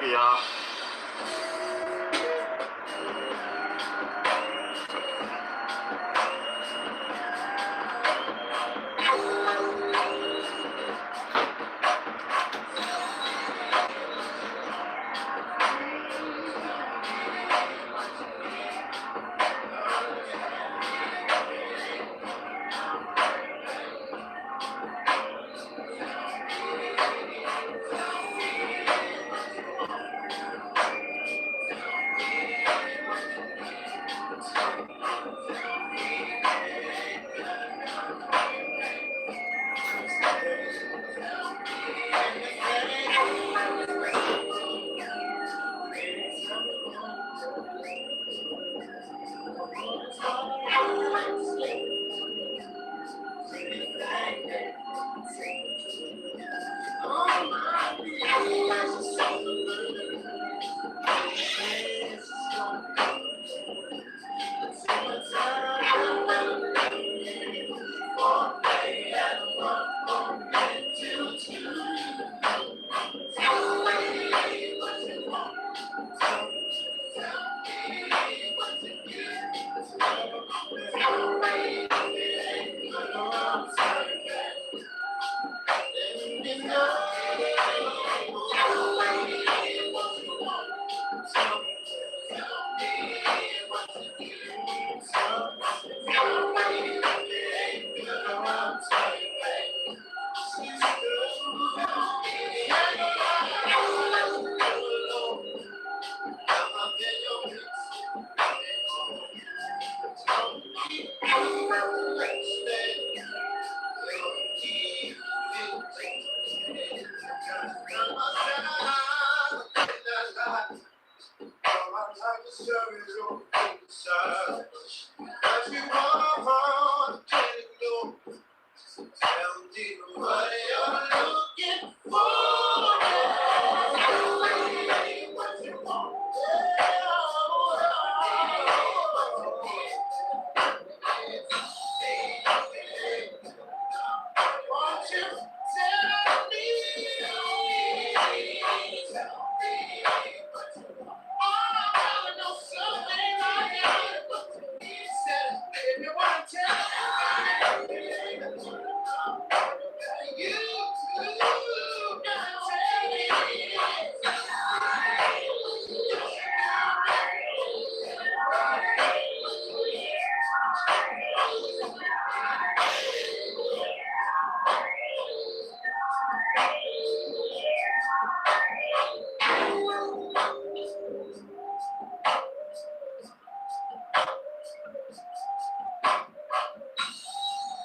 happy, huh?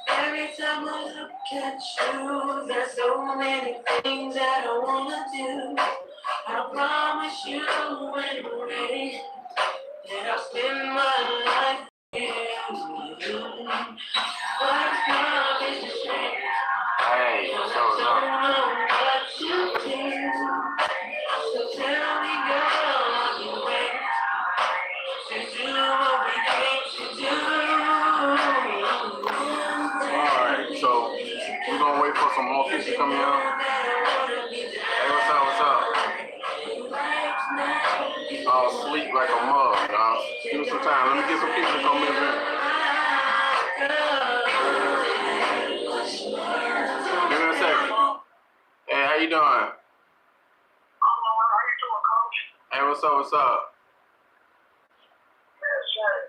Every time I look at you, there's so many things that I wanna do. I promise you when we're ready that I'll spend my life here with you. But I promise to say, Hey, I what's don't up? know what to do. So tell me, girl, I'll be waiting to do what we came to do. Alright, so we're gonna wait for some more people to come in. Hey, what's up, what's up? I'll sleep like a mug, dog. Give me some time. Let me get some people to come in here. Give me a second. Hey, how you doing? Hey, what's up, what's up?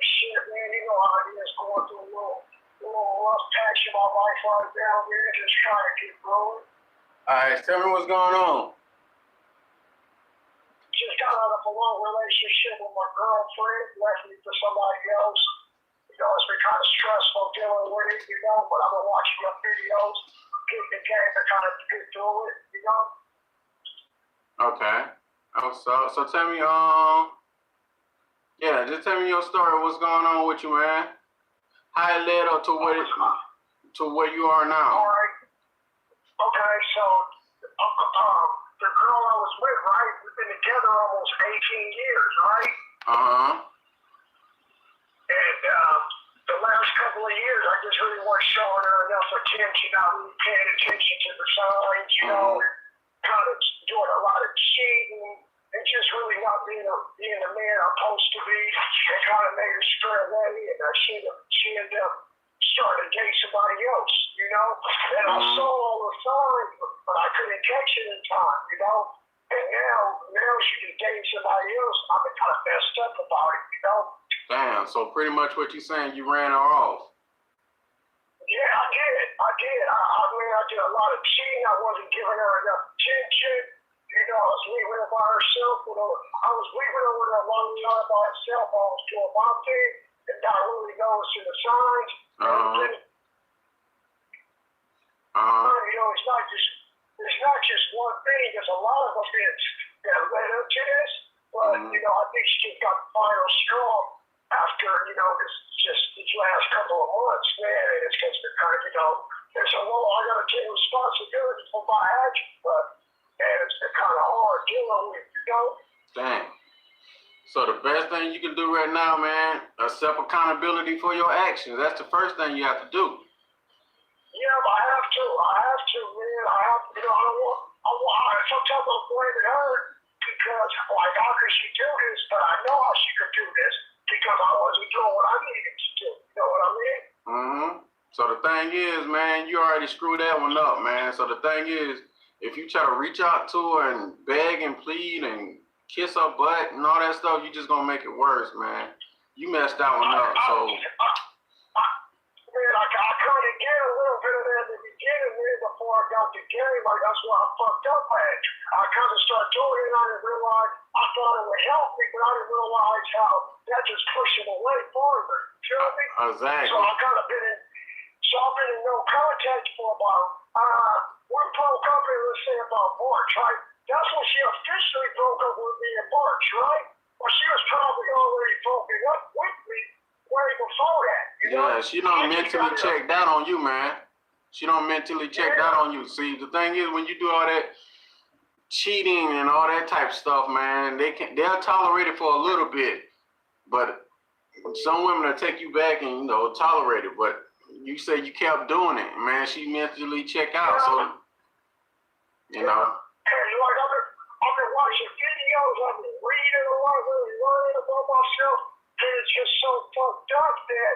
Shit, man, you know how it is going through a little rough patch in my life right now, man, just trying to get going. Alright, tell me what's going on. Just got out of a long relationship with my girlfriend, left me for somebody else. You know, it's been kind of stressful dealing with it, you know, but I've been watching your videos, getting the game to kind of get through it, you know. Okay. Oh, so tell me, yeah, just tell me your story. What's going on with you, man? How it led up to where you are now? All right. Okay, so the girl I was with, right? We've been together almost 18 years, right? And the last couple of years, I just really wasn't showing her enough attention. Not really paying attention to the signs, you know, and kind of doing a lot of cheating and They kind of made her stray away, and she ended up starting to date somebody else, you know? And I saw all the signs, but I couldn't catch it in time, you know? And now she just dating somebody else, and I've been kind of messed up about it, you know? Damn, so pretty much what you're saying, you ran her off. Yeah, I did. I mean, I did a lot of cheating. I wasn't giving her enough attention. You know, I was leaving her by herself. I was leaving her with a long time by herself. I was doing my thing and not really noticing the signs. You know, it's not just one thing. There's a lot of events that led up to this. But, you know, I think she just got the final straw after, you know, these last couple of months, man. It's just been kind of, you know, there's a lot, I got to take responsibility for my actions, but, man, it's been kind of hard dealing with, you know? Dang. So the best thing you can do right now, man, accept accountability for your actions. That's the first thing you have to do. Yeah, but I have to, man. You know, sometimes I'm blaming her because, like, how could she do this? But I know how she could do this because I wasn't doing what I needed to do. You know what I mean? So the thing is, man, you already screwed that one up, man. So the thing is, if you try to reach out to her and beg and plead and kiss her butt and all that stuff, you're just gonna make it worse, man. You messed that one up, so. Man, I kind of get a little bit of that at the beginning, man, before I got the game. Like, that's why I fucked up at. I kind of started doing it, and I didn't realize, I thought it would help me, but I didn't realize how that just pushed him away farther. You feel me? Exactly. So I've been in no contact for about, we broke up in, let's say, about March, right? That's when she officially broke up with me in March, right? Well, she was probably already broken up with me way before that, you know? Yeah, she don't mentally check that on you, man. She don't mentally check that on you. See, the thing is, when you do all that cheating and all that type of stuff, man, they'll tolerate it for a little bit, but some women will take you back and, you know, tolerate it. But you said you kept doing it, man. She mentally checked out, so you know. And like I've been watching videos, I've been reading a lot, really learning about myself, and it's just so fucked up that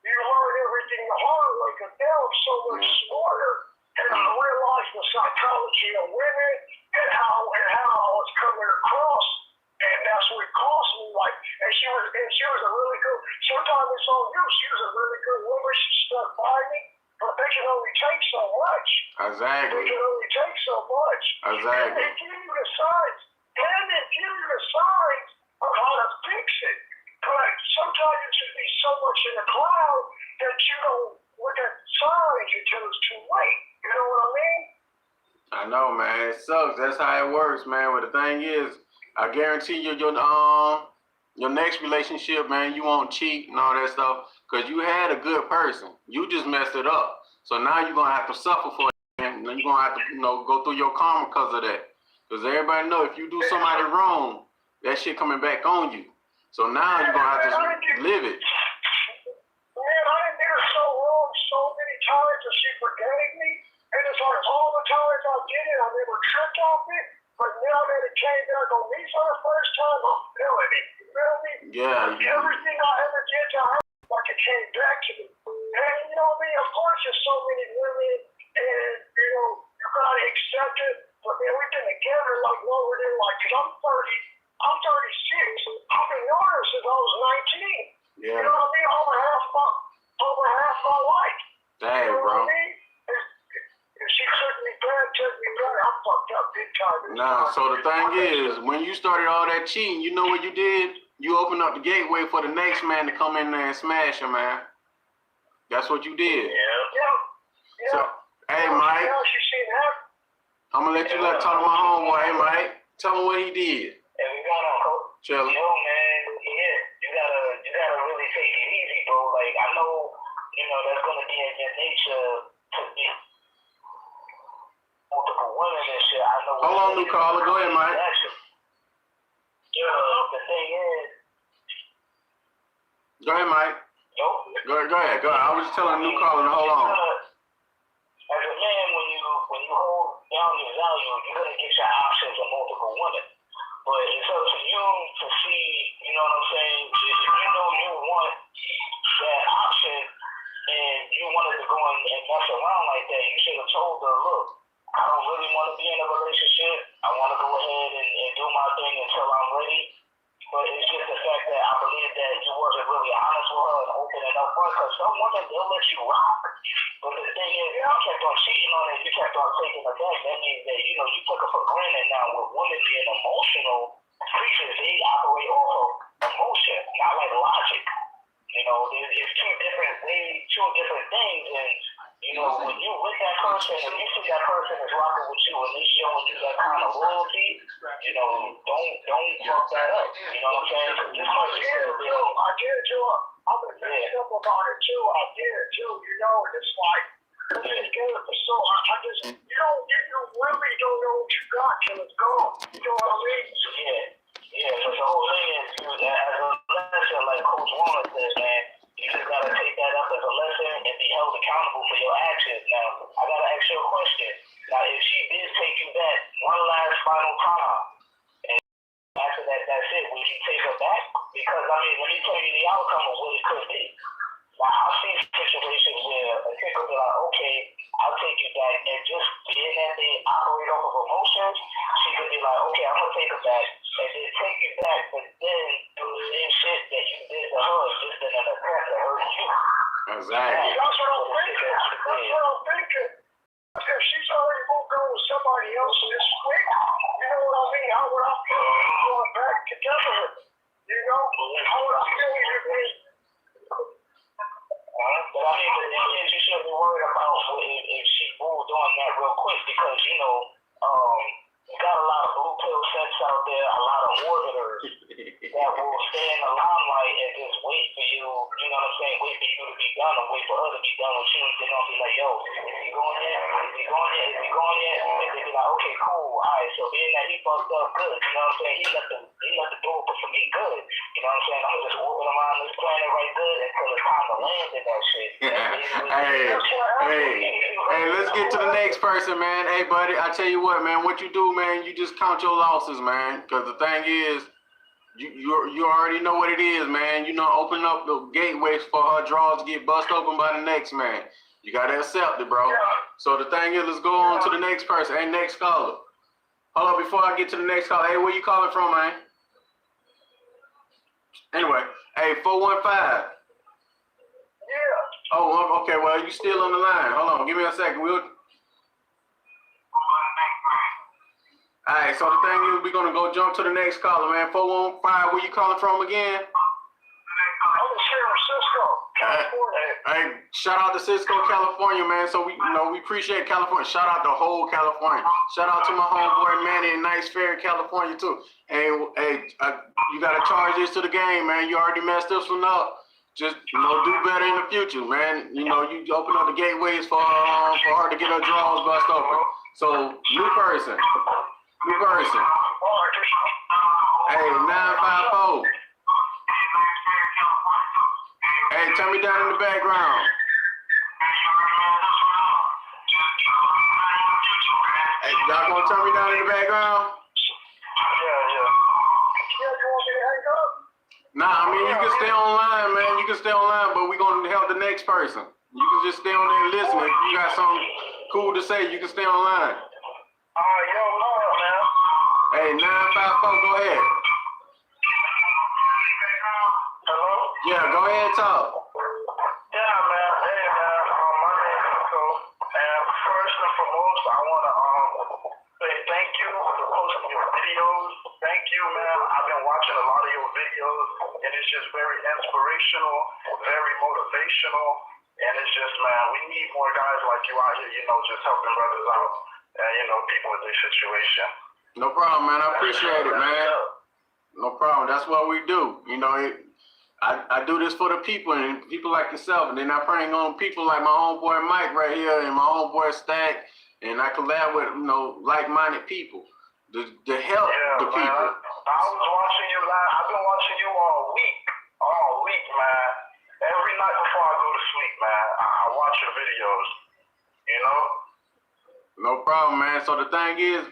you learn everything the hard way, because now I'm so much smarter, and I realize the psychology of women and how I was coming across, and that's what it cost me. Like, and she was a really good. Sometimes it's on you. She was a really good woman. She stuck by me, but they can only take so much. Exactly. They can only take so much. Exactly. And they give you the signs. And they give you the signs of how to fix it. But sometimes it just be so much in the cloud that you don't look at the signs until it's too late. You know what I mean? I know, man. It sucks. That's how it works, man. But the thing is, I guarantee you, your next relationship, man, you won't cheat and all that stuff, because you had a good person. You just messed it up. So now you're gonna have to suffer for it, and you're gonna have to, you know, go through your karma because of that. Because everybody know if you do somebody wrong, that shit coming back on you. So now you're gonna have to live it. Man, I done did her so wrong so many times that she forgave me. And it's like all the times I did it, I never tripped off it. But now that it came back on me for the first time, I'm feeling it. You feel me? Yeah. Like everything I ever did to her, like it came back to me. And you know what I mean? Of course, there's so many women, and you know, you gotta accept it. But man, we've been together like longer than like, cause I'm 36. I've been knowing her since I was 19. Yeah. You know what I mean? Over half my life. Dang, you know bro. What I mean? If she took me back, I'm fucked up big time. Nah, so the thing is, when you started all that cheating, you know what you did? You opened up the gateway for the next man to come in there and smash her, man. That's what you did. Yeah. So, hey, Mike. I'm gonna let you talk to my homeboy. Hey, Mike. Tell him what he did. Hey, we got on, Coach. Chill. Yo, man, yeah, you gotta really take it easy, bro. Like, I know, you know, that's gonna be in your nature to be multiple women and shit. I know. Hold on, new caller. Go ahead, Mike. The thing is. Go ahead, Mike. Yo. Go ahead. I was just telling a new caller to hold on. As a man, when you hold down your value, you're gonna get your options of multiple women. But it's up to you to see, you know what I'm saying, if until I'm ready. But it's just the fact that I believe that you wasn't really honest with her and opening up for her. Because some women, they'll let you rock. But the thing is, you kept on cheating on it, you kept on taking her back. That means that, you know, you took her for granted. Now, with women being emotional creatures, they operate off of emotion, not like logic. You know, it's two different things. And, you know, when you with that person and you see that person is rocking with you and they showing you that kind of loyalty, you know, don't fuck that up. You know what I'm saying? So just like you said, I get it, Joe. I've been messed up about it too. I get it too. You know, and it's like, so I just, you really don't know what you got till it's gone. You know what I mean? Yeah. So the whole thing is, as a lesson, like Coach Warner says, man, you just gotta take that up as a lesson and be held accountable for your actions. Now, I gotta ask you a question. Now, if she did take you back one last final time, and after that, that's it, would you take her back? Because, I mean, let me tell you the outcome of what it could be. Now, I've seen situations where a chick will be like, okay, I'll take you back, and just being that they operate off of emotions, she could be like, okay, I'm gonna take her back, and then take you back, but then do the same shit that you did to her, just in an attempt to hurt you. Exactly. That's what I'm thinking. If she's already moved on with somebody else this quick, you know what I mean? How would I feel going back together with her? You know? How would I feel But I mean, the thing is, you shouldn't be worried about if she moved on that real quick because, you know, you got a lot of blue pill sets out there, a lot of orbiters that will stay in the limelight and just wait for you, you know what I'm saying, wait for you to be done and wait for her to be done with you. They're going to be like, yo, is he going yet? Is he going yet? Is he going yet? And they'll be like, okay, cool. All right, so being that he fucked up good, you know what I'm saying, he left the door open for me good. You know what I'm saying? I'm just walking around this planet right good until it's time to land in that shit. Hey, let's get to the next person, man. Hey, buddy, I tell you what, man, what you do, man, you just count your losses, man. Because the thing is, you already know what it is, man. You know, open up the gateways for her draws to get bust open by the next man. You got to accept it, bro. So the thing is, let's go on to the next person. Hey, next caller. Hold on, before I get to the next caller. Hey, where you calling from, man? Anyway, hey, 415. Yeah. Oh, okay. Well, you still on the line. Hold on. Give me a second. All right. So the thing is, we're going to go jump to the next caller, man. 415. Where you calling from again? I'm in San Francisco, California. Hey, shout out to Cisco, California, man. So we appreciate California. Shout out the whole California. Shout out to my homeboy Manny in Nice Ferry, California too. Hey, you gotta charge this to the game, man. You already messed this one up. Just do better in the future, man. You open up the gateways for her to get her draws bust open. So new person. Hey, 954. Hey, turn me down in the background. Hey, y'all gonna turn me down in the background? Yeah. You want me to hang up? Nah, I mean, you can stay online, man. You can stay online, but we're gonna help the next person. You can just stay on there and listen. If you got something cool to say, you can stay online. Yo, man. Hey, 954, go ahead. Hello? Yeah, go ahead and talk. Yeah, man. Hey, man. My name is Nico. And first and foremost, I want to say thank you for posting your videos. Thank you, man. I've been watching a lot of your videos, and it's just very inspirational, very motivational. And it's just, man, we need more guys like you out here, just helping brothers out and, people in their situation. No problem, man. I appreciate it, man. No problem. That's what we do. I do this for the people and people like yourself, and then I bring on people like my homeboy Mike right here and my homeboy Stack, and I collab with like-minded people to help the people. Man, I was watching you live. I've been watching you all week, man. Every night before I go to sleep, man, I watch your videos. No problem, man. So the thing is,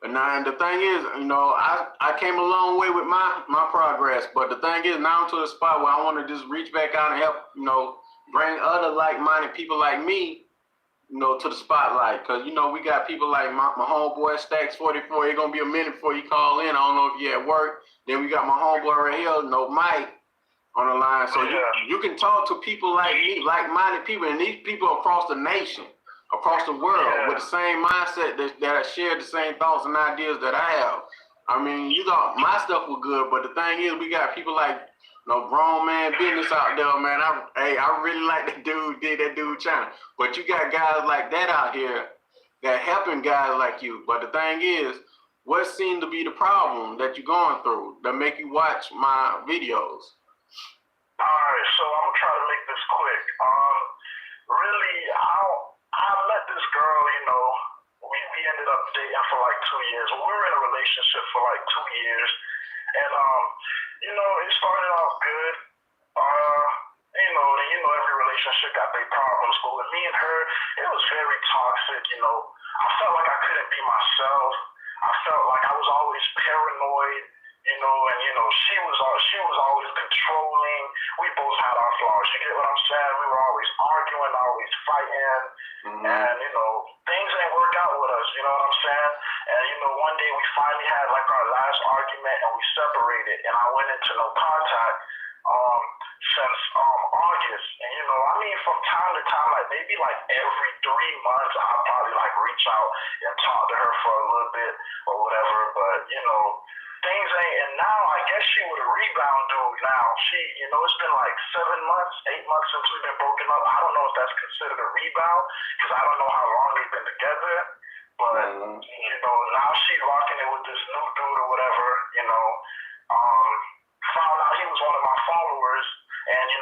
I came a long way with my progress, but the thing is, now I'm to a spot where I want to just reach back out and help, bring other like-minded people like me, to the spotlight. Because, we got people like my homeboy Stacks 44. It's going to be a minute before you call in. I don't know if you're at work. Then we got my homeboy right here, Mike, on the line. So you can talk to people like me, like-minded people, and these people across the nation, across the world, with the same mindset that share the same thoughts and ideas that I have. I mean, you thought my stuff was good, but the thing is, we got people like grown man business out there, man. I really like that dude China. But you got guys like that out here that helping guys like you. But the thing is, what seems to be the problem that you're going through that make you watch my videos? Alright, so I'm gonna try to make this quick. Really, I met this girl, we ended up dating for like 2 years. We were in a relationship for like 2 years. And, it started off good. Every relationship got their problems. But with me and her, it was very toxic, I felt like I couldn't be myself. I felt like I was always paranoid, she was always controlling. We both had our flaws. You get what I'm saying? We were always arguing, always fighting. And, things didn't work out with us, you know what I'm saying? And, one day we finally had like our last argument and we separated and I went into no contact since August. And, from time to time, like maybe like every 3 months, I'll probably like reach out and talk to her for a little bit or whatever. But, things ain't, and now I guess she would rebound dude now. She, it's been like 7 months, 8 months since we've been broken up. I don't know if that's considered a rebound because I don't know how long we've been together. But, now she's rocking it with this new dude or whatever, found out he was one of my followers and, he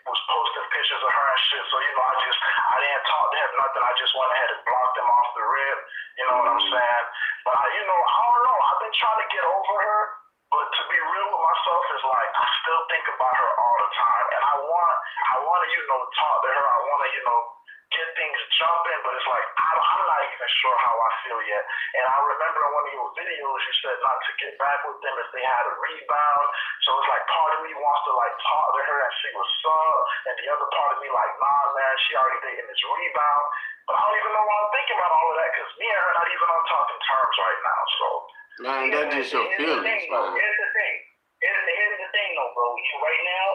was posting pictures of her and shit. So, I didn't talk to him nothing. I just went ahead and blocked him off the rip. You know what I'm saying? But, I don't know. I've been trying to get over her. But to be real with myself is like, I still think about her all the time. And I want to, talk to her. I want to, get things jumping. But it's like, I'm not even sure how I feel yet. And I remember in one of your videos, you said not to get back with them if they had a rebound. So it's like part of me wants to like talk to her and see what's up. And the other part of me like, nah, man, she already dating this rebound. But I don't even know why I'm thinking about all of that because me and her not even on talking terms right now. So. Man, that's just your feelings, man. Here's the thing, though, bro. Right now,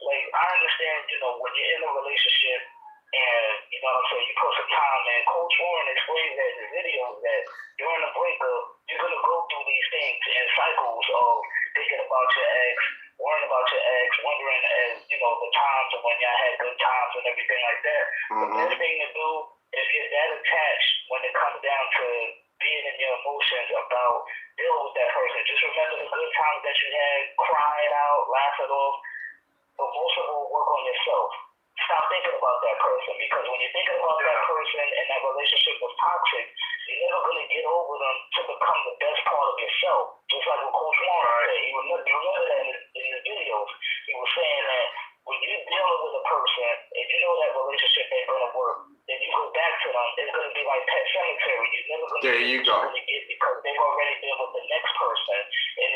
like, I understand, when you're in a relationship and, you put some time in. Coach Warren explains that in the video that during the breakup, you're going to go through these things in cycles of thinking about your ex, worrying about your ex, wondering the times of when y'all had good times and everything like that. The best thing to do if you're that attached when it comes down to being in your emotions about dealing with that person. Just remember the good times that you had, cry it out, laugh it off, but most of all, work on yourself. Stop thinking about that person because when you're thinking about that person and that relationship was toxic, you're never going to get over them to become the best part of yourself. Just like what Coach Warren said. You remember that in the videos. He was saying that when you're dealing with a person and you know that relationship ain't going to work, then you go back to them, it's going to be like Pet Cemetery. You're never going to get because they've already been with the next person, and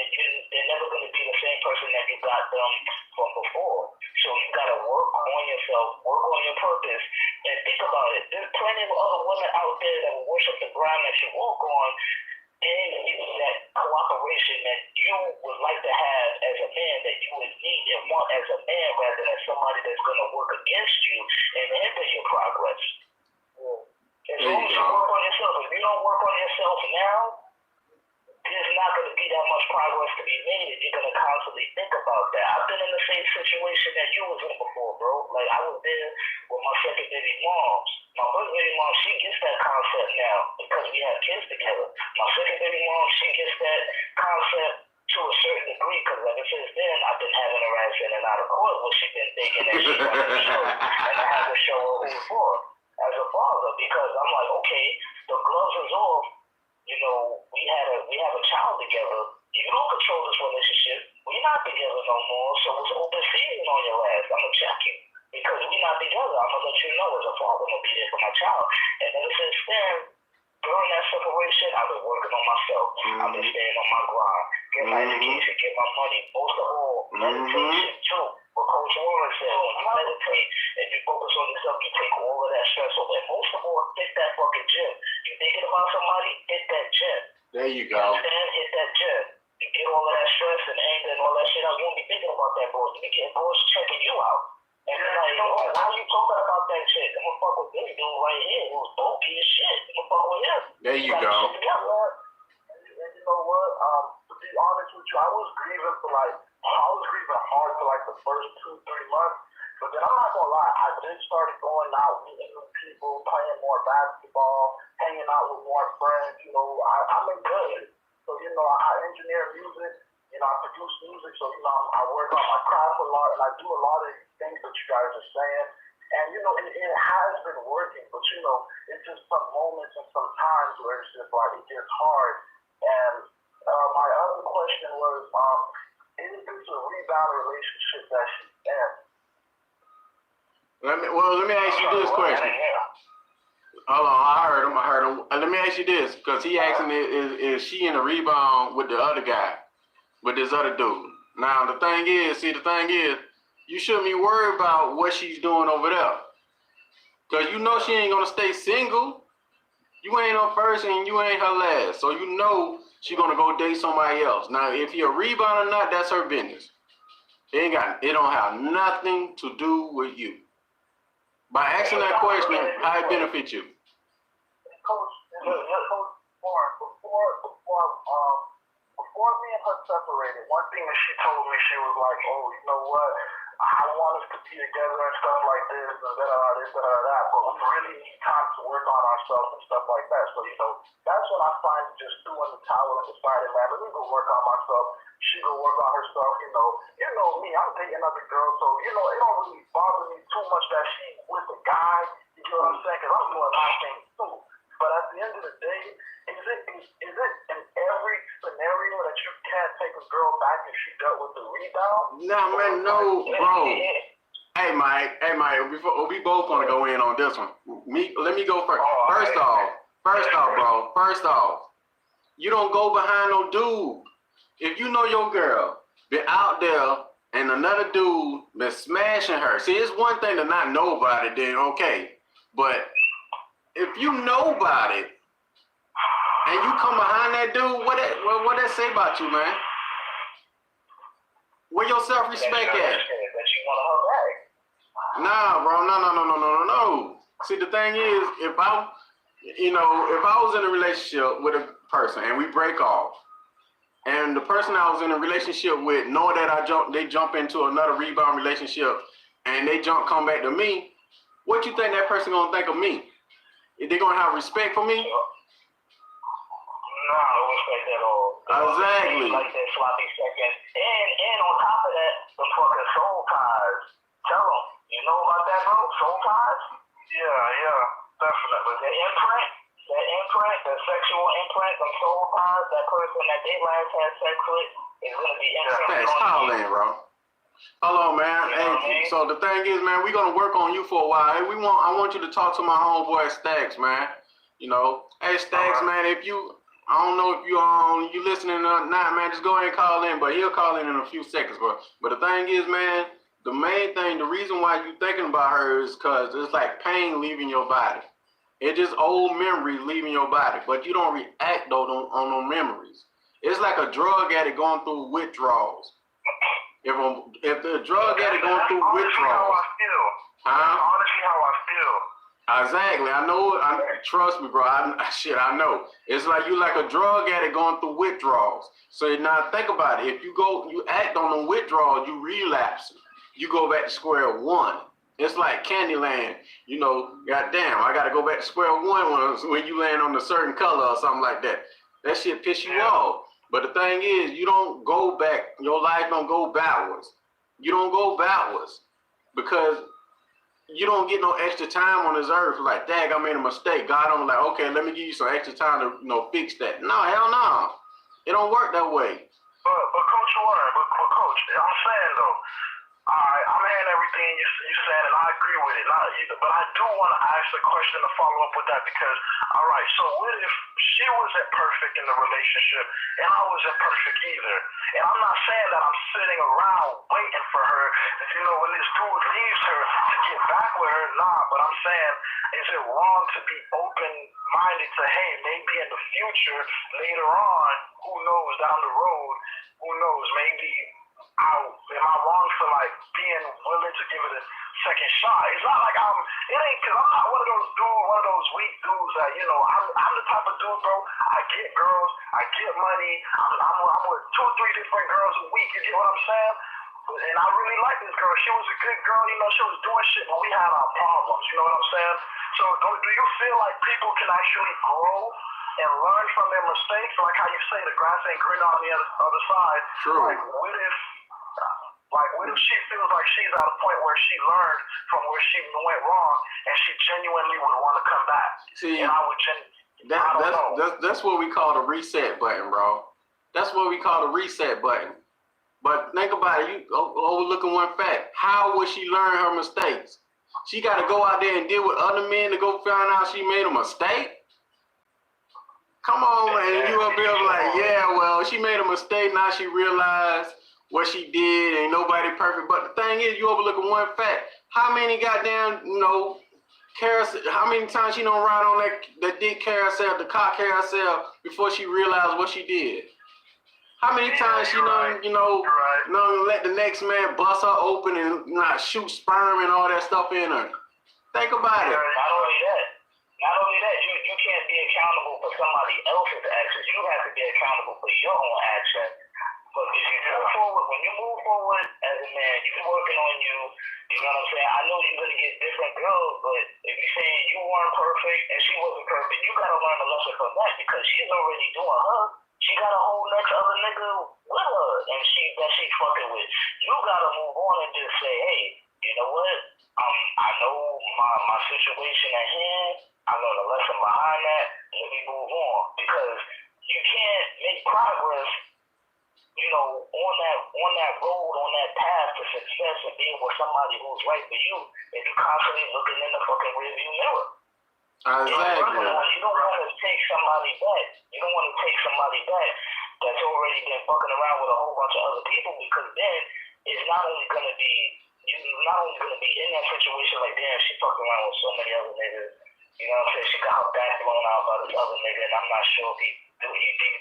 they're never going to be the same person that you got them from before. So you got to work on yourself, work on your purpose, and think about it. There's plenty of other women out there that will worship the ground that you walk on, and that cooperation that you would like to have as a man, that you would need and want as a man, rather than somebody that's going to work against you and hinder your progress. As long as you work on yourself, if you don't work on yourself now, there's not going to be that much progress to be made if you're going to constantly think about that. I've been in the same situation that you was in before, bro. Like, I was there with my second baby moms. My first baby mom, she gets that concept now because we have kids together. My second baby mom, she gets that concept to a certain degree because ever since then, I've been having her ass in and out of court where she's been thinking that she wanted to show. And I had to show her who for as a father because I'm like, okay, the gloves is off. We have a child together. You don't control this relationship. We're not together no more, so it's open season on your ass. I'm going to check you. Because we're not together. I'm going to let you know as a father, I'm going to be there for my child. And ever since then, during that separation, I've been working on myself. I've been staying on my grind. Get my education, get my money. Most of all, meditation too. Coach Warren said, when you meditate and you focus on yourself, you take all of that stress off. And most of all, hit that fucking gym. You thinking about somebody, hit that gym. There you You go. understand? Hit that gym. You get all of that stress and anger and all that shit out. You won't be thinking about that boss. You be getting boss checking you out. And you're like, oh, why are you talking about that shit? I'm gonna fuck with this dude right here who's bulky as shit. I'm gonna fuck with him. There you go. And you know what? To be honest with you, I was grieving hard for like the first 2-3 months. But then I'm not gonna lie, I then started going out, meeting new people, playing more basketball, hanging out with more friends. You know, I'm in good. So, you know, I engineer music, you know, I produce music, so, you know, I work on my craft a lot, and I do a lot of things that you guys are saying. And, you know, it has been working, but, you know, it's just some moments and some times where it's just like, it gets hard. And my other question was, is this a rebound relationship that she's in? Let me ask you this question. Hold on, I heard him. Let me ask you this, because he asking is she in a rebound with the other guy, with this other dude? Now, the thing is, you shouldn't be worried about what she's doing over there. Because you know she ain't going to stay single. You ain't her first and you ain't her last. So you know she going to go date somebody else. Now, if you're a rebound or not, that's her business. It don't have nothing to do with you. By asking that question, how it benefits you? Coach Warren, before me and her separated, one thing that she told me, she was like, oh, you know what, I want us to be together and stuff like this, and that, but we really need time to work on ourselves and stuff like that. So, you know, that's when I finally just threw in the towel and decided, man, let me go work on myself. She go work on herself, you know me, I'm dating other girls, so, you know, it don't really bother me too much that she's with a guy, you know what I'm saying, because I'm doing my thing too. But at the end of the day, is it in every scenario that you can't take a girl back if she dealt with the rebound? Nah, man, no, bro. Hey, Mike, before we both want to go in on this one. Let me go first. First off, you don't go behind no dude. If you know your girl been out there and another dude been smashing her, see, it's one thing to not know about it, then okay. But if you know about it and you come behind that dude, what that say about you, man? Where your self-respect at? That you want her back. Nah, bro, no. See, the thing is, if I was in a relationship with a person and we break off, and the person I was in a relationship with, knowing that they jump into another rebound relationship, and they come back to me, what you think that person gonna think of me? Is they gonna have respect for me? Nah, I don't respect that at all. Exactly. Like that sloppy second. And on top of that, the fucking soul ties. Tell them. You know about that, bro? Soul ties? Yeah, definitely. That sexual imprint, them soul ties, that person that they last had sex with is gonna be imprinted on you. Bro. Hold on, man. Hey, so the thing is, man, we're gonna work on you for a while. Hey, I want you to talk to my homeboy Stacks, man. You know, hey Stacks, man. I don't know if you listening or not, man. Just go ahead and call in, but he'll call in a few seconds, bro. But the thing is, man, the main thing, the reason why you thinking about her is because it's like pain leaving your body. It's just old memories leaving your body, but you don't react though on those memories. It's like a drug addict going through withdrawals. If the drug addict going through withdrawals, Honestly, how I feel. Exactly. I know. Trust me, bro. I know. It's like you like a drug addict going through withdrawals. So now think about it. If you act on the withdrawal, you relapse. You go back to square one. It's like Candyland. You know, goddamn, I got to go back to square one when you land on a certain color or something like that. That shit piss you off. But the thing is, you don't go back. Your life don't go backwards. You don't go backwards because you don't get no extra time on this earth. Like, dang, I made a mistake. God, I'm like, okay, let me give you some extra time to fix that. No, hell no. It don't work that way. But Coach Warren, Coach, I'm saying though, Alright, I'm hearing everything you said, and I agree with it. But I do want to ask a question to follow up with that because, alright, so what if she wasn't perfect in the relationship and I wasn't perfect either? And I'm not saying that I'm sitting around waiting for her, when this dude leaves her to get back with her, nah, but I'm saying, is it wrong to be open-minded to, hey, maybe in the future, later on, who knows, down the road, who knows, maybe am I wrong for like being willing to give it a second shot? It's not like it ain't because I'm not one of those weak dudes that, I'm the type of dude, bro, I get girls, I get money, I'm with 2 or 3 different girls a week, you get what I'm saying? And I really like this girl. She was a good girl, she was doing shit, but we had our problems, you know what I'm saying? So do you feel like people can actually grow and learn from their mistakes? Like how you say the grass ain't greener on the other side. True. What if she feels like she's at a point where she learned from where she went wrong and she genuinely would want to come back? See, and I would that's what we call the reset button, bro. That's what we call the reset button. But think about it, you overlooking one fact. How would she learn her mistakes? She got to go out there and deal with other men to go find out she made a mistake? Come on, man. You up here like, yeah, well, she made a mistake. Now she realized what she did. Ain't nobody perfect. But the thing is, you overlooking one fact. How many goddamn, carousel, how many times she don't ride on that dick carousel, the cock carousel, before she realized what she did? How many times she let the next man bust her open and shoot sperm and all that stuff in her? Think about it. Not only that, you can't be accountable for somebody else's actions. You have to be accountable for your own actions. But if when you move forward as a man, you're working on you. You know what I'm saying? I know you're gonna get different girls, but if you're saying you weren't perfect and she wasn't perfect, you gotta learn a lesson from that because she's already doing her. She got a whole next other nigga with her, and that she fucking with. You gotta move on and just say, hey, you know what? I know my situation at hand. I learned a lesson behind that. Let me move on because you can't make progress, on that road, on that path to success and being with somebody who's right for you if you're constantly looking in the fucking rearview mirror. Exactly. You don't want to take somebody back. You don't want to take somebody back that's already been fucking around with a whole bunch of other people because then it's not only going to be in that situation like, damn, she fucking around with so many other niggas. You know what I'm saying? She got her back blown out by this other nigga, and I'm not sure if he's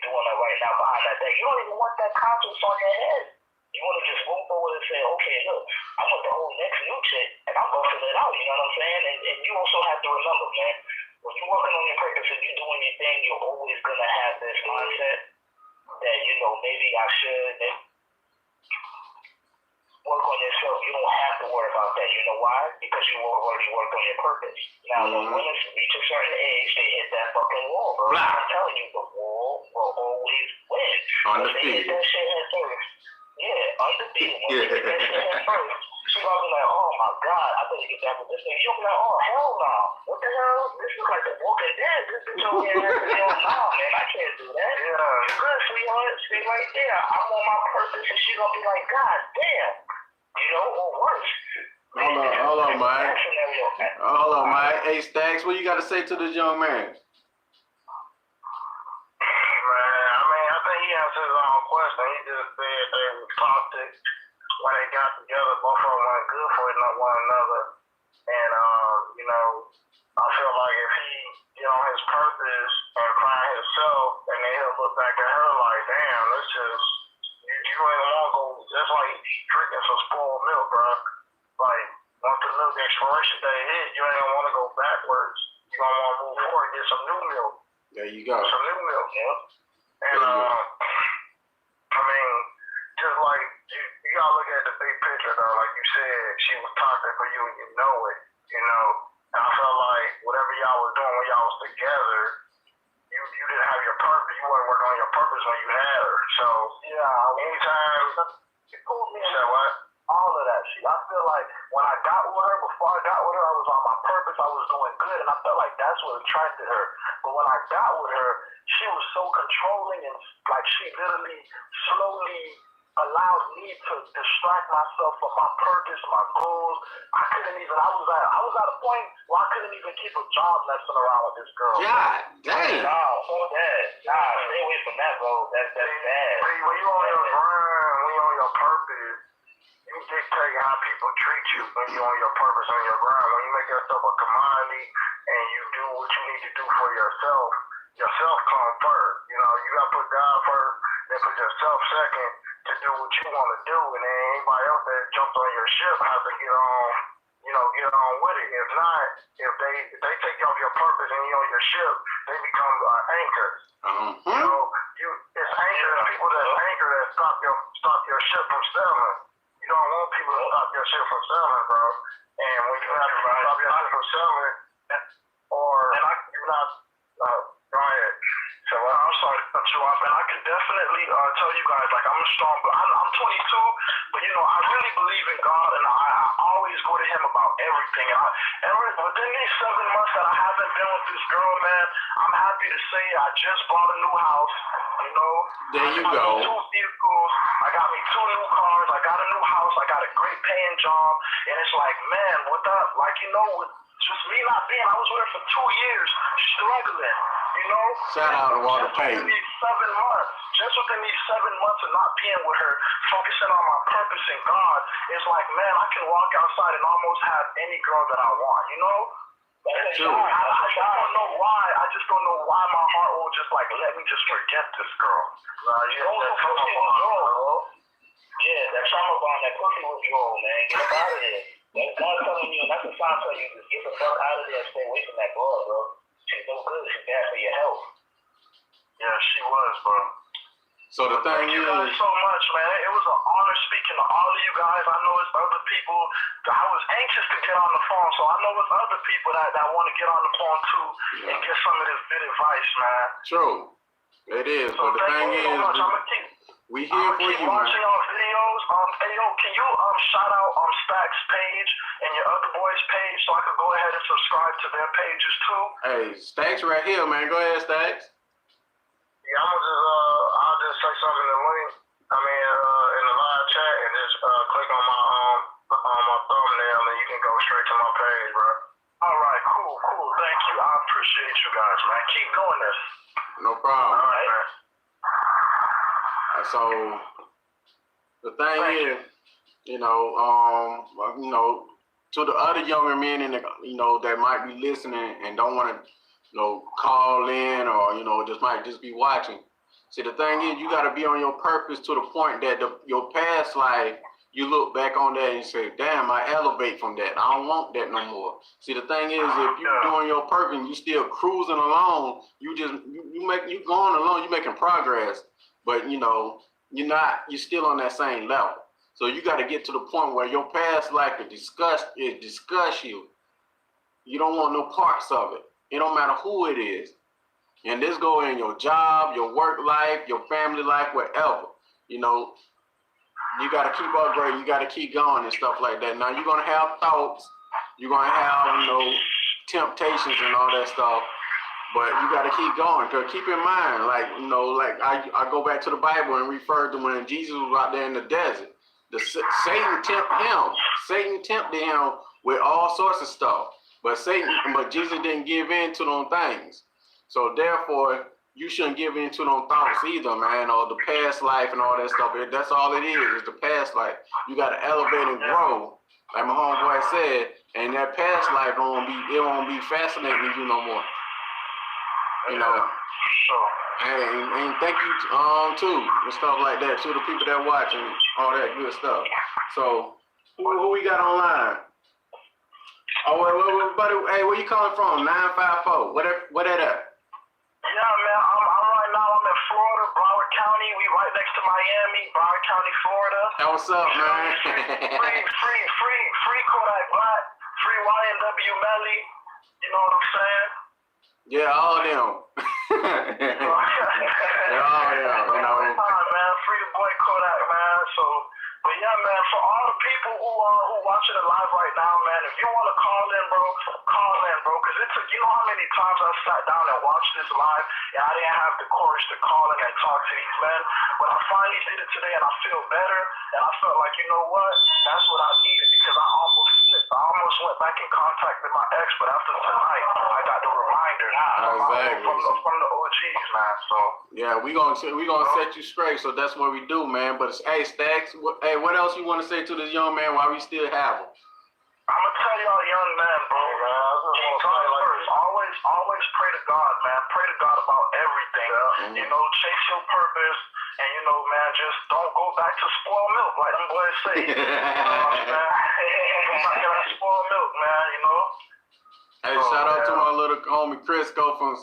doing that right now behind that thing. You don't even want that conscience on your head. You want to just move forward and say, okay, look, I want the whole next new chick, and I'm busting it out, you know what I'm saying? And you also have to remember, man, when you're working on your purpose and you're doing your thing, you're always going to have this mindset that, maybe I should work on yourself. You don't have to worry about that. You know why? Because you already worked on your purpose. Now, when women reach a certain age, they hit that fucking wall, bro. I'm telling you, the wall will always win. If they hit that shit head first, undefeated. When they hit that shit head first, she's gonna be like, oh my God, I better get back with this thing. You'll be like, oh, hell no. What the hell? This is like The Walking Dead. This bitch over here has to go, no, man, I can't do that. Yeah. You're good, sweetheart. Stay right there. I'm on my purpose, and she's gonna be like, God damn. Or worse. Hold on, Mike. Hold on, Mike. Hey, Stacks, what you got to say to this young man? Man, I think he answered his own question. He just said they were toxic when they got together. Both of them weren't good for one another. And, I feel like if he, his purpose and find himself, and then he'll look back at her like, damn, this is... You ain't want to go, that's like drinking some spoiled milk, bro. Like, once the milk expiration day hit, you ain't gonna want to go backwards. You're gonna want to move forward, get some new milk. There you go. Some new milk, And, just like, you gotta look at the big picture, though. Like you said, she was toxic for you and you know it, And I felt like whatever y'all was doing when y'all was together, you didn't have your purpose. You weren't working on your purpose when you had her. So, anytime you pulled me in, what? All of that shit. I feel like when I got with her, before I got with her, I was on my purpose. I was doing good, and I felt like that's what attracted her. But when I got with her, she was so controlling, and like she literally slowly allowed me me to distract myself from my purpose, my goals. I was at a point where I couldn't even keep a job messing around with this girl. God dang. Nah, fuck that. Nah, stay away from that, bro. That's bad. When you on your grind, when you on your purpose, you dictate how people treat you when you on your purpose, on your grind. When you make yourself a commodity and you do what you need to do for yourself come first. You know, you gotta put God first, then put yourself second to do what you want to do, and then anybody else that jumps on your ship has to get on, get on with it. If not, if they take you off your purpose and you on your ship, they become anchors. You know, it's anchors, people that anchor that stop your ship from sailing. You don't want people to stop your ship from sailing, bro. And when you have to stop your ship from sailing, or you're not, go ahead. So I'm sorry to cut you off, and I can definitely tell you guys, like, I'm I'm 22, but I really believe in God, and I always go to Him about everything. And within these 7 months that I haven't been with this girl, man, I'm happy to say I just bought a new house. There you go. 2 vehicles. I got me 2 new cars. I got a new house. I got a great paying job, and it's like, man, what the, like, with just me not being, I was with her for 2 years, struggling. Shout out to Walter Payton. Just within these 7 months of not being with her, focusing on my purpose in God, it's like, man, I can walk outside and almost have any girl that I want, That's true. I just don't know why. I just don't know why my heart will just like let me just forget this girl. Yeah, that trauma bond, that pussy withdrawal, man. Get up out of there. That's God telling you, and that's a sign telling you, just get the fuck out of there and stay away from that girl, bro. She's no good. She's bad for your health. Yeah, she was, bro. So the thing Thank you guys so much, man. It was an honor speaking to all of you guys. I know it's other people. I was anxious to get on the phone, so I know it's other people that want to get on the phone too and get some of this good advice, man. True. It is, So but the thing is, we here for you, man. Watching our videos. Hey, yo, can you shout out Stack's page and your other boys' page so I could go ahead and subscribe to their pages too? Hey, Stacks right here, man. Go ahead, Stacks. Yeah, I'll just say something in the link. In the live chat, and just click on my thumbnail, and you can go straight to my page, bro. All right, cool. Thank you. I appreciate you guys, man. Keep doing this. No problem. All right, man. So the thing is, to the other younger men in the, that might be listening and don't want to, call in or just might just be watching. See, the thing is, you got to be on your purpose to the point that your past life, you look back on that and say, damn, I elevate from that. I don't want that no more. See, the thing is, if you're doing your purpose and you still cruising along, you going along, you're making progress, but you're still on that same level. So you got to get to the point where your past life disgust you. You don't want no parts of it. It don't matter who it is. And this go in your job, your work life, your family life, wherever. You got to keep upgrading. You got to keep going and stuff like that. Now, you're going to have thoughts. You're going to have, temptations and all that stuff. But you got to keep going. Because keep in mind, I go back to the Bible and refer to when Jesus was out there in the desert. Satan tempted him with all sorts of stuff. But Jesus didn't give in to those things. So therefore, you shouldn't give in to those thoughts either, man, or the past life and all that stuff. That's all it is the past life. You got to elevate and grow, like my homeboy said, and that past life it won't be fascinating to you no more. Sure. And thank you too, and stuff like that, to the people that watch and all that good stuff. So, who we got online? Oh, buddy, hey, where you calling from? 954. What that at? Yeah, man, I'm right now. I'm in Florida, Broward County. We right next to Miami, Broward County, Florida. Hey, what's up, man? free Kodak Black, free YNW Melly. You know what I'm saying? Yeah, all of them. Yeah, all of them. Man, free the boy Kodak, man. So, but yeah, man, for all the people who watching it live right now, man, if you want to call in, bro, because it took, you know how many times I sat down and watched this live, and I didn't have the courage to call in and talk to these men, but I finally did it today, and I feel better, and And I felt like, you know what? That's what I needed because I almost went back in contact with my ex, but after tonight, I got the reminder from the OGs, man. So yeah, we gonna set you straight. So that's what we do, man. But hey, Stacks, what else you want to say to this young man while we still have him? I'm gonna tell y'all, young man, bro. Keep God first. Always pray to God, man. Pray to God about everything. You know, chase your purpose, and you know, man, just don't go back to spoiled milk, like them boys say. You know what I'm saying? Go back to that spoiled milk, man. You know. Hey, shout out to my little homie Crisco from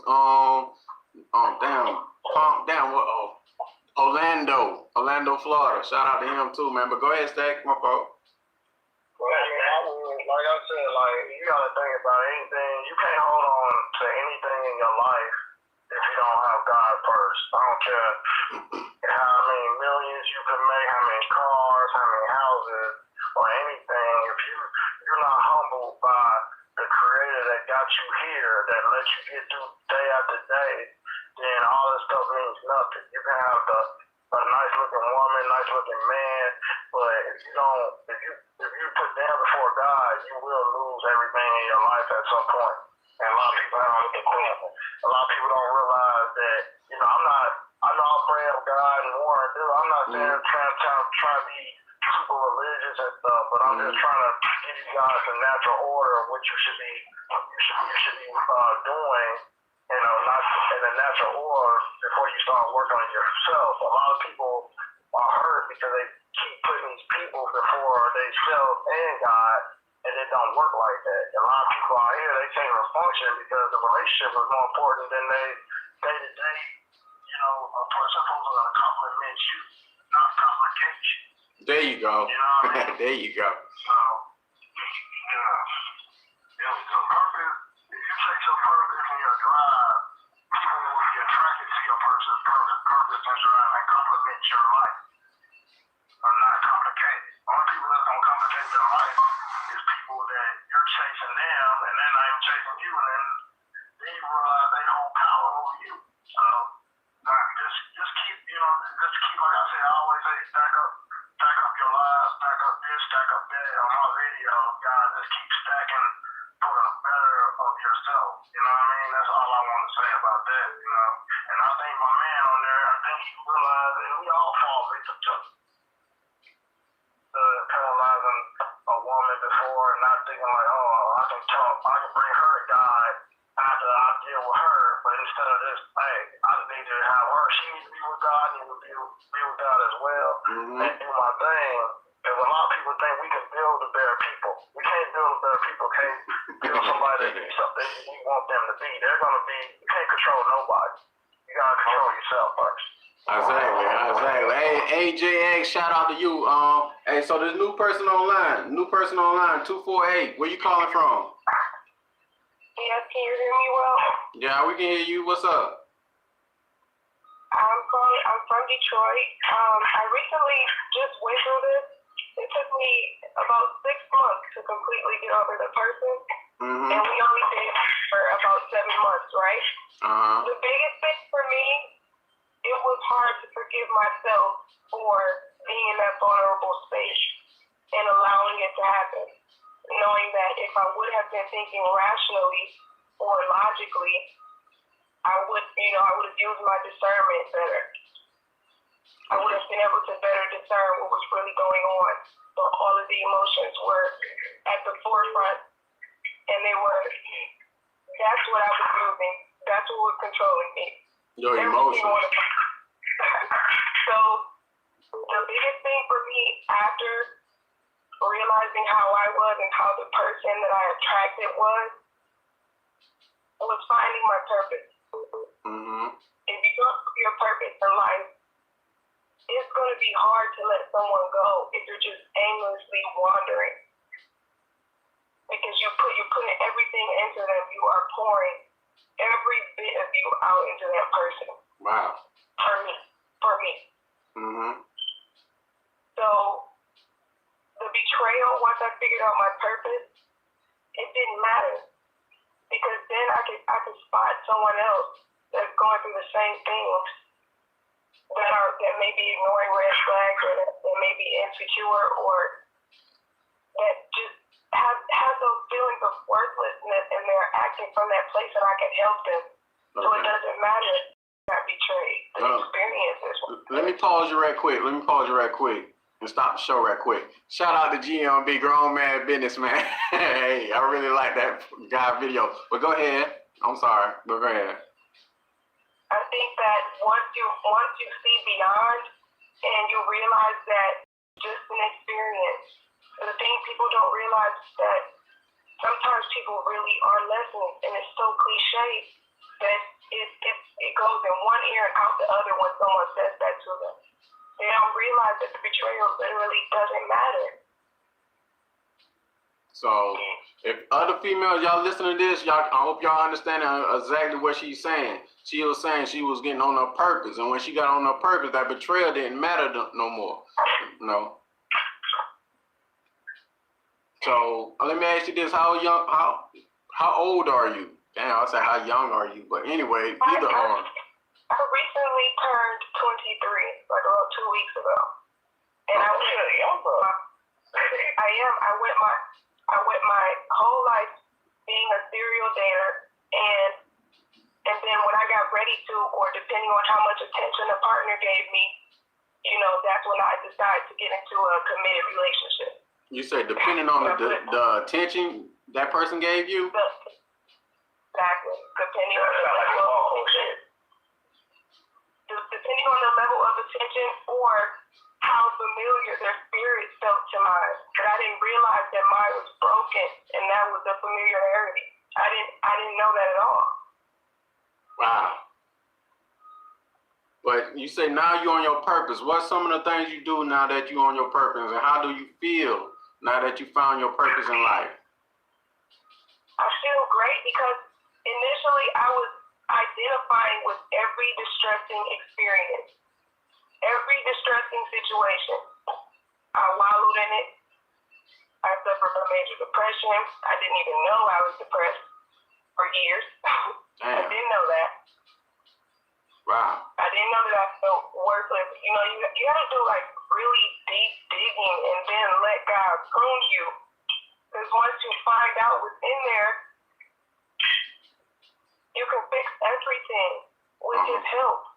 Orlando, Florida. Shout out to him too, man. But go ahead, Stack, my fault. Well, like I said, like you gotta think about anything. You can't hold on to anything in your life if you don't have God first. I don't care how many millions you can make, how many cars, how many houses, or anything. If you're not humbled by the Creator that got you here, that lets you get through day after day, then all this stuff means nothing. You can have a nice looking woman, nice looking man, but if you put them before God, you will lose everything in your life at some point. And a lot of people don't realize that, you know, I know I'm praying of God and warring too. I'm not there trying to be super religious and stuff, but I'm just trying to give you guys a natural order of what you should be doing, you know, not in a natural order before you start working on yourself. A lot of people are hurt because they keep putting these people before they self and God, and it don't work like that. A lot of people out here, they can't even function because the relationship is more important than they day-to-day, you know, a person supposed to compliment you, not complicate you. There you go. You know what I mean? There you go. So, purpose, if you take your purpose and your drive, people will be attracted to your purpose and drive and compliment your life. Are not complicated. Only people that don't complicate your life is people that you're chasing them and they're not even chasing you, and then you realize they hold power over you. So, just keep, like I say, I always say, stack up your lives, stack up this, stack up that. On my video, guys, just keep stacking for the better of yourself. You know what I mean? That's all I want to say about that, you know. And I think my man on there, I think he realized that we all fall victim to paralyzing a woman before and not thinking like, oh, I can bring her to God after I deal with her, but instead of this, hey, I need to have her, she needs to be with God, I need to be with God as well, and do my thing. Because a lot of people think we can build a better people. We can't build a better people, can't build somebody to be something we want them to be. They're going to be, you can't control nobody. You got to control yourself first. Exactly. Hey, AJX, shout out to you. Hey, so there's new person online, 248. Where you calling from? Yes, can you hear me well? Yeah, we can hear you. What's up? I'm from Detroit. I recently just went through this. It took me about 6 months to completely get over the person. And we only did for about 7 months, right? The biggest thing for me, it was hard to forgive myself for being in that vulnerable space and allowing it to happen. Knowing that if I would have been thinking rationally or logically, I would have used my discernment better. I would have been able to better discern what was really going on. But all of the emotions were at the forefront, and that's what I was using. That's what was controlling me. Your emotions. So the biggest thing for me after realizing how I was and how the person that I attracted was finding my purpose. If you don't know your purpose in life, it's going to be hard to let someone go if you're just aimlessly wandering. Because you're putting everything into them. You are pouring every bit of you out into that person. Wow. For me. So the betrayal, once I figured out my purpose, it didn't matter. Because then I could spot someone else that's going through the same things that may be ignoring red flags, or that may be insecure, or that just have those feelings of worthlessness, and they're acting from that place, and I can help them. Okay. So it doesn't matter if I got betrayed. The experience is. Let me pause you right quick. And stop the show right quick. Shout out to GMB, Grown Man Business, man. Hey, I really like that guy video. But go ahead. I'm sorry, but go ahead. I think that once you see beyond and you realize that just an experience, the thing people don't realize is that sometimes people really are lessons, and it's so cliche that it goes in one ear and out the other when someone says that to them. They don't realize that the betrayal literally doesn't matter. So, if other females, y'all listen to this, I hope y'all understand exactly what she's saying. She was saying she was getting on her purpose, and when she got on her purpose, that betrayal didn't matter no more. No. So, let me ask you this: how old are you? Damn, I'll say how young are you? But anyway, either or. I recently turned 23, like about 2 weeks ago, and I went my whole life being a serial dater, and then when I got ready to, or depending on how much attention a partner gave me, that's when I decided to get into a committed relationship. You say depending on the attention that person gave you? Exactly. Depending on the level of attention. Depending on the level of attention or how familiar their spirit felt to mine. But I didn't realize that mine was broken, and that was the familiarity. I didn't know that at all. Wow. But you say now you're on your purpose. What's some of the things you do now that you're on your purpose, and how do you feel now that you found your purpose in life? I feel great because initially I was identifying with every distressing experience, every distressing situation. I wallowed in it. I suffered from major depression. I didn't even know I was depressed for years. I didn't know that. Wow. I didn't know that I felt worthless. You gotta do like really deep digging and then let God prune you. Because once you find out what's in there, you can fix everything with His help.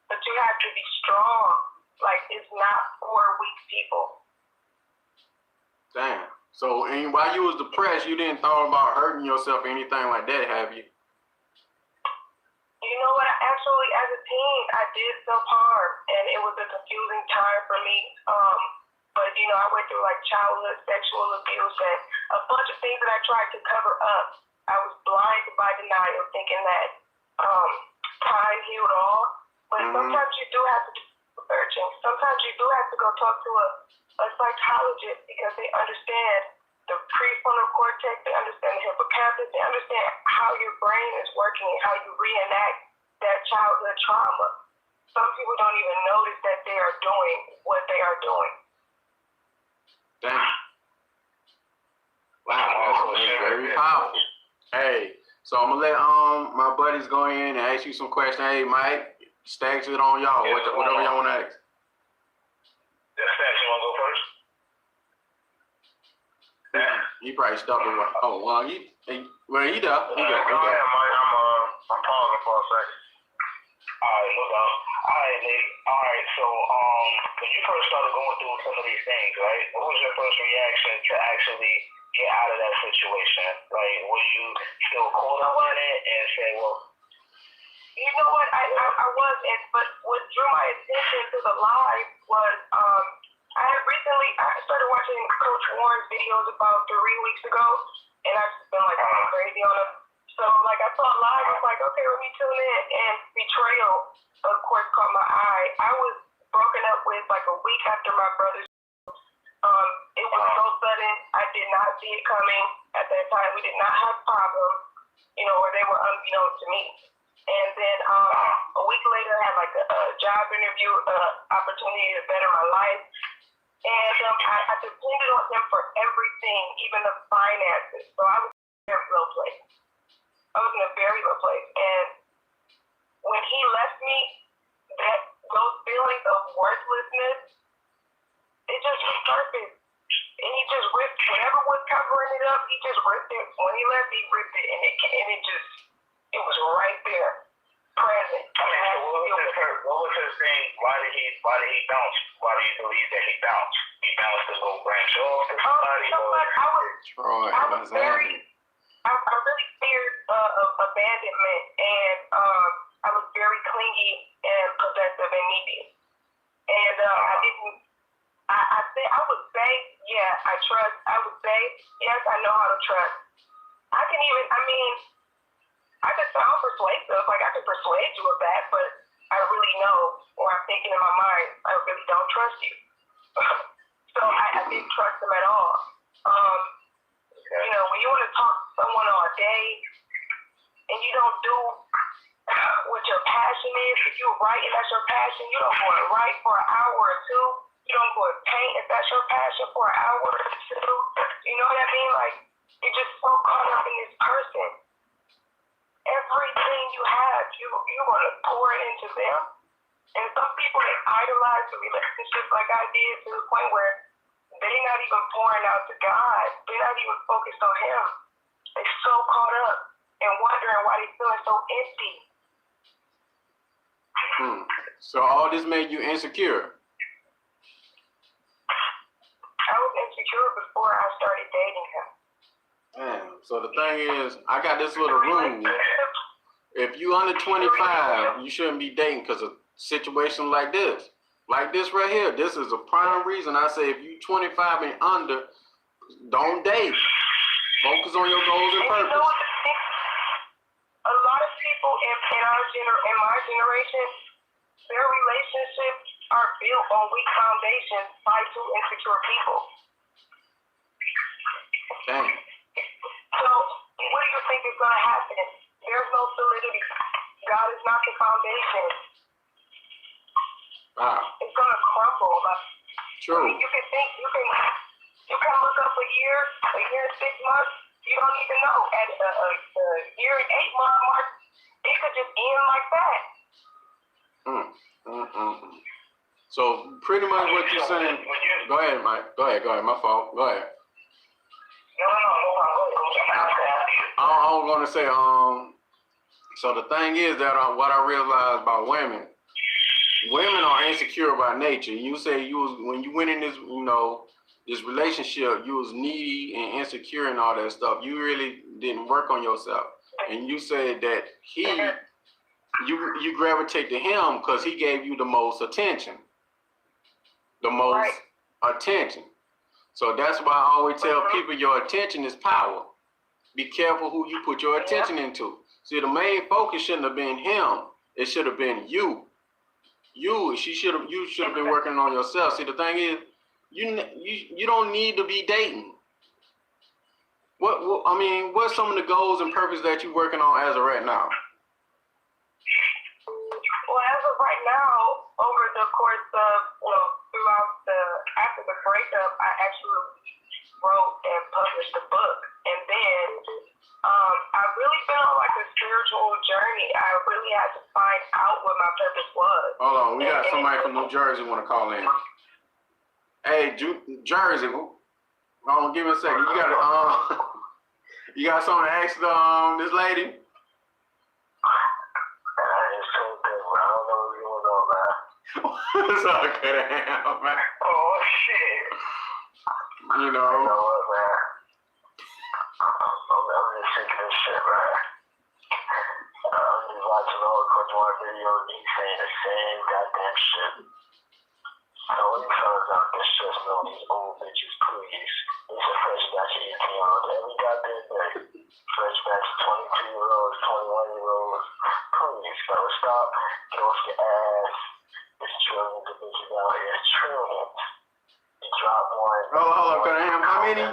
But you have to be strong. Like, it's not for weak people. Damn. So, and while you was depressed, you didn't thought about hurting yourself or anything like that, have you? You know what? Actually, as a teen, I did self-harm, and it was a confusing time for me. But, I went through, like, childhood sexual abuse and a bunch of things that I tried to cover up. I was blinded by denial, thinking that time healed all. But sometimes you do have to do searching. Sometimes you do have to go talk to a psychologist because they understand the prefrontal cortex, they understand the hippocampus, they understand how your brain is working and how you reenact that childhood trauma. Some people don't even notice that they are doing what they are doing. Damn. Wow, that's very powerful. Hey, so I'm gonna let my buddies go in and ask you some questions. Hey, Mike, stacks it on y'all. Whatever y'all wanna ask. Yeah, Stacks, you wanna go first? He probably stopped it. Oh, well, he does. Go ahead, Mike. I'm pausing for a second. Alright, no doubt. Alright, Nate. Alright, so when you first started going through some of these things, right? What was your first reaction to actually get out of that situation? Like, were you still caught up in it and say, well, you know what? I was, but what drew my attention to the live was I started watching Coach Warren's videos about 3 weeks ago, and I've just been like going crazy on him. So like I saw it live, I was like, okay, let me tune in. And Betrayal, of course, caught my eye. I was broken up with like a week after my brother's. It was so sudden. I did not see it coming. At that time, we did not have problems, or they were unbeknownst to me. And then a week later, I had like a job interview, opportunity to better my life. And I depended on him for everything, even the finances. So I was in a real place. I was in a very low place. And when he left me, those feelings of worthlessness, it just resurfaced. And he just ripped whatever was covering it up. He just ripped it. When he left, he ripped it, and it was right there, present. I mean, so what was his thing? Why did he bounce? Why do you believe that he bounced? He bounced to go branch off to somebody? I really feared abandonment, and I was very clingy and possessive and needy. And I would say, yeah, I trust. I would say, yes, I know how to trust. I could sound persuasive, like I could persuade you of that, but I really know, or I'm thinking in my mind, I really don't trust you. So I didn't trust them at all. You know, when you want to talk to someone all day and you don't do what your passion is, if you write and that's your passion, you don't go and write for an hour or two. You don't go and paint if that's your passion for an hour or two. You know what I mean? Like, you're just so caught up in this person. Everything you have, you want to pour it into them. And some people, they idolize the relationships like I did to the point where they're not even pouring out to God. They're not even focused on Him. They're so caught up and wondering why they're feeling so empty. So all this made you insecure? I was insecure before I started dating him. Man, so the thing is, I got this little rule. If you under 25, you shouldn't be dating because of situations like this. Like this right here. This is a prime reason I say if you 25 and under, don't date. Focus on your goals and purpose. You know what? A lot of people in my generation, their relationships are built on weak foundations by two insecure people. Dang. So, what do you think is going to happen? There's no solidity. God is not the foundation. Wow. It's going to crumble. True. I mean, you can look up a year and 6 months. You don't even know. At a year and 8 month mark, it could just end like that. So pretty much what you're saying. Go ahead, Mike. Go ahead. My fault. Go ahead. No. I was gonna say, so the thing is that what I realized about women are insecure by nature. You say when you went in this, this relationship, you was needy and insecure and all that stuff. You really didn't work on yourself, and you said that you gravitate to him because he gave you the most attention. Attention. So that's why I always tell people your attention is power. Be careful who you put your attention into. See, the main focus shouldn't have been him. It should have been you. You should have been working on yourself. See, the thing is, you don't need to be dating. What's some of the goals and purpose that you're working on as of right now? Well, as of right now, over the course of, after the breakup, I actually wrote and published a book. And then I really been on like a spiritual journey. I really had to find out what my purpose was. Hold on, we got somebody from New Jersey want to call in. Hey, Jersey, give me a second. You got something to ask this lady? It's all good, man. Oh, shit. You know what, man? I'm just sick of this shit, man. I'm just watching all the more videos and saying the same goddamn shit. So when you fellas out there stressing on these old bitches, please. It's a fresh batch of 18-year-olds every goddamn day. Fresh batch of 22-year-olds, 21-year-olds. Please, fellas, stop. Get off your ass. There's trillions of bitches out here. Trillions. You drop one. Hold on,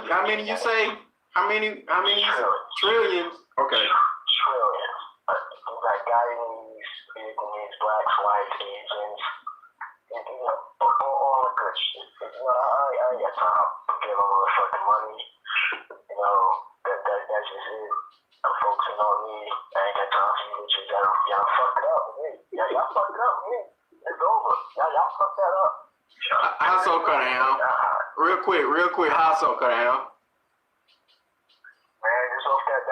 how many you say? How many? Trillions. Okay. Trillions. You got Guyanese, Vietnamese, blacks, whites, Asians. All the good shit. I ain't got time to give them motherfucking money. That's just it. I'm focusing on me. I ain't got time for you bitches. Y'all fucked it up with me. Y'all fucked it up with me. It's over. How so, Cunningham? Real quick. How so, Cunningham? Man, just off that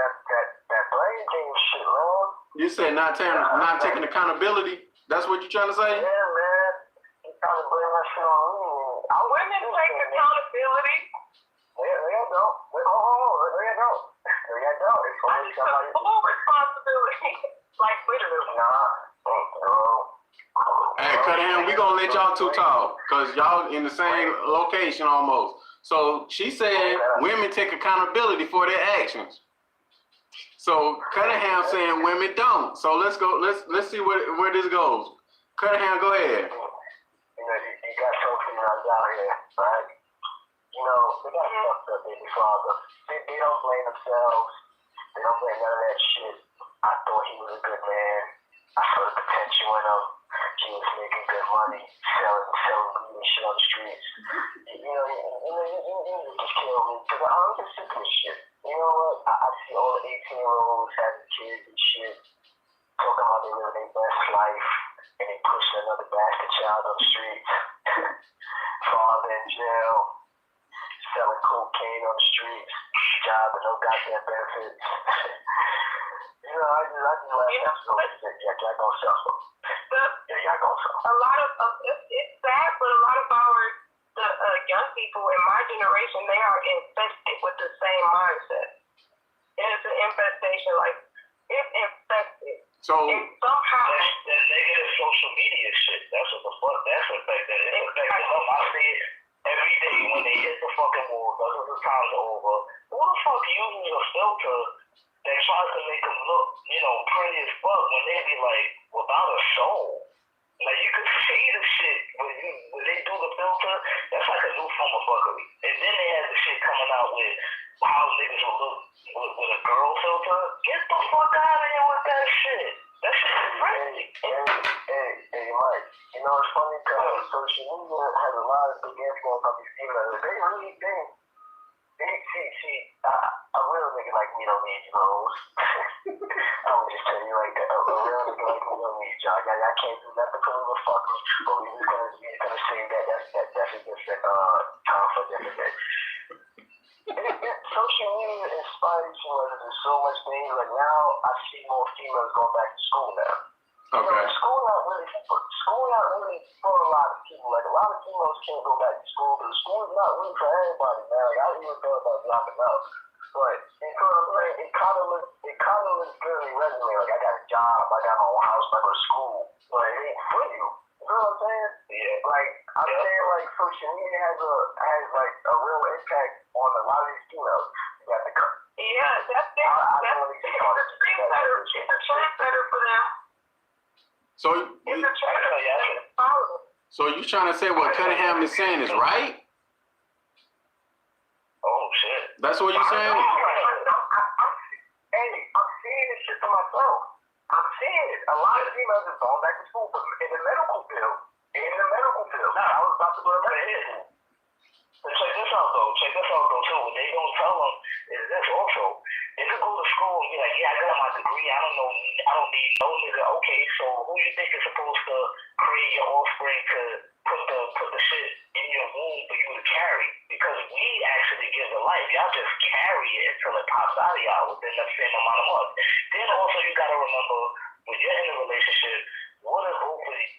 blame game shit, man. You said not taking accountability. That's what you trying to say? Yeah, man. You trying to blame that shit on me. Women take accountability. There you go. There you go. It's I always took somebody. full responsibility. Like literally. Hey, Cunningham, we gonna let y'all two talk, cause y'all in the same location almost. So she said women take accountability for their actions. So Cunningham saying women don't. So let's go. Let's see where this goes. Cunningham, go ahead. You got some females out here, right? They got fucked up baby father. They don't blame themselves. They don't blame none of that shit. I thought he was a good man. I saw the potential in him. He was making good money, selling weed and shit on the streets. You just kill me. Because I'm just sick of this shit. You know what? I see all the 18-year-olds having kids and shit, talking about they live their best life, and they pushing another bastard child on the streets. Father in jail, selling cocaine on the streets, job with no goddamn benefits. I just laugh at y'all gonna suffer. Y'all gonna suffer. A lot of it's sad, but a lot of the young people in my generation, they are infested with the same mindset. And it's an infestation, like it's infected. So and somehow that negative social media shit. That's what the fuck. That's what that is. I see it every day when they hit the fucking wall. Dozens of times over. Who the fuck uses a filter that tries to make them look, pretty as fuck when they be like without a soul? Like you could see the shit when they do the filter. That's like a new form of fuckery. And then they had the shit coming out with how niggas will look with a girl filter. Get the fuck out of here with that shit. That shit is crazy. Hey, Mike. It's funny because social media has a lot of big influence on these females. They really think. See, a real nigga like me don't need hoes. I'm just tell you like that. A real nigga like me don't need y'all. Y'all can't do nothing for me but fuck me. But we just gonna say that that's a different time for a different day. Social media inspires females to do so much things. Like now, I see more females going back to school now. okay. School not really for a lot of people. Like a lot of females can't go back to school, but school is not really for everybody, man. Like I even thought about dropping out. But it kind of looks good in your resume. Like I got a job, I got my own house, I go to school. But it ain't for you. You know what I'm saying? Yeah. Like I'm saying, like social media has like a real impact on a lot of these females. You got to come. yeah, that's it. It's a trendsetter for them. So It's a trendsetter. so you trying to say what Cunningham is saying is right? Oh shit. That's what you're saying? I'm seeing this shit for myself. I'm seeing it. A lot of females are going back to school in the medical field. Now, I was about to go to medical school. But check this out though too. What they don't tell them is this also. They could go to school and be like, yeah, I got my degree. I don't need no nigga. Okay, so who you think is supposed to create your offspring to put the shit in your womb for you to carry? Because we actually give the life. Y'all just carry it until it pops out of y'all within the same amount of months. Then also you gotta remember when you're in a relationship, what is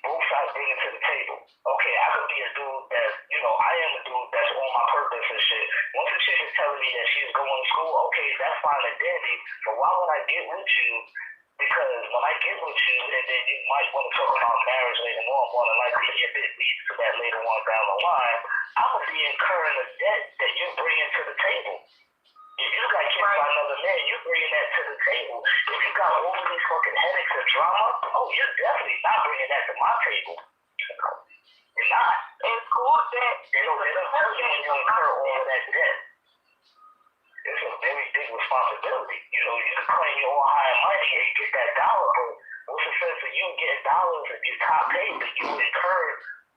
both sides bringing to the table? Okay, I could be a dude that, I am a dude that's on my purpose and shit. Once a chick is telling me that she's going to school, okay, that's fine and dandy, but why would I get with you? Because when I get with you, and then you might want to talk about marriage later on, more than likely if it leads to that later on down the line, I'm going to be incurring a debt that you're bringing to the table. If you got kicked by another man, you bringing that to the table. If you got all of these fucking headaches and drama, you're definitely not bringing that to my table. You're not. In school, that They don't tell you when you incur all of that debt. It's a very big responsibility. You can claim your own higher money and get that dollar, but what's the sense of you getting dollars if you're top paid, but you incur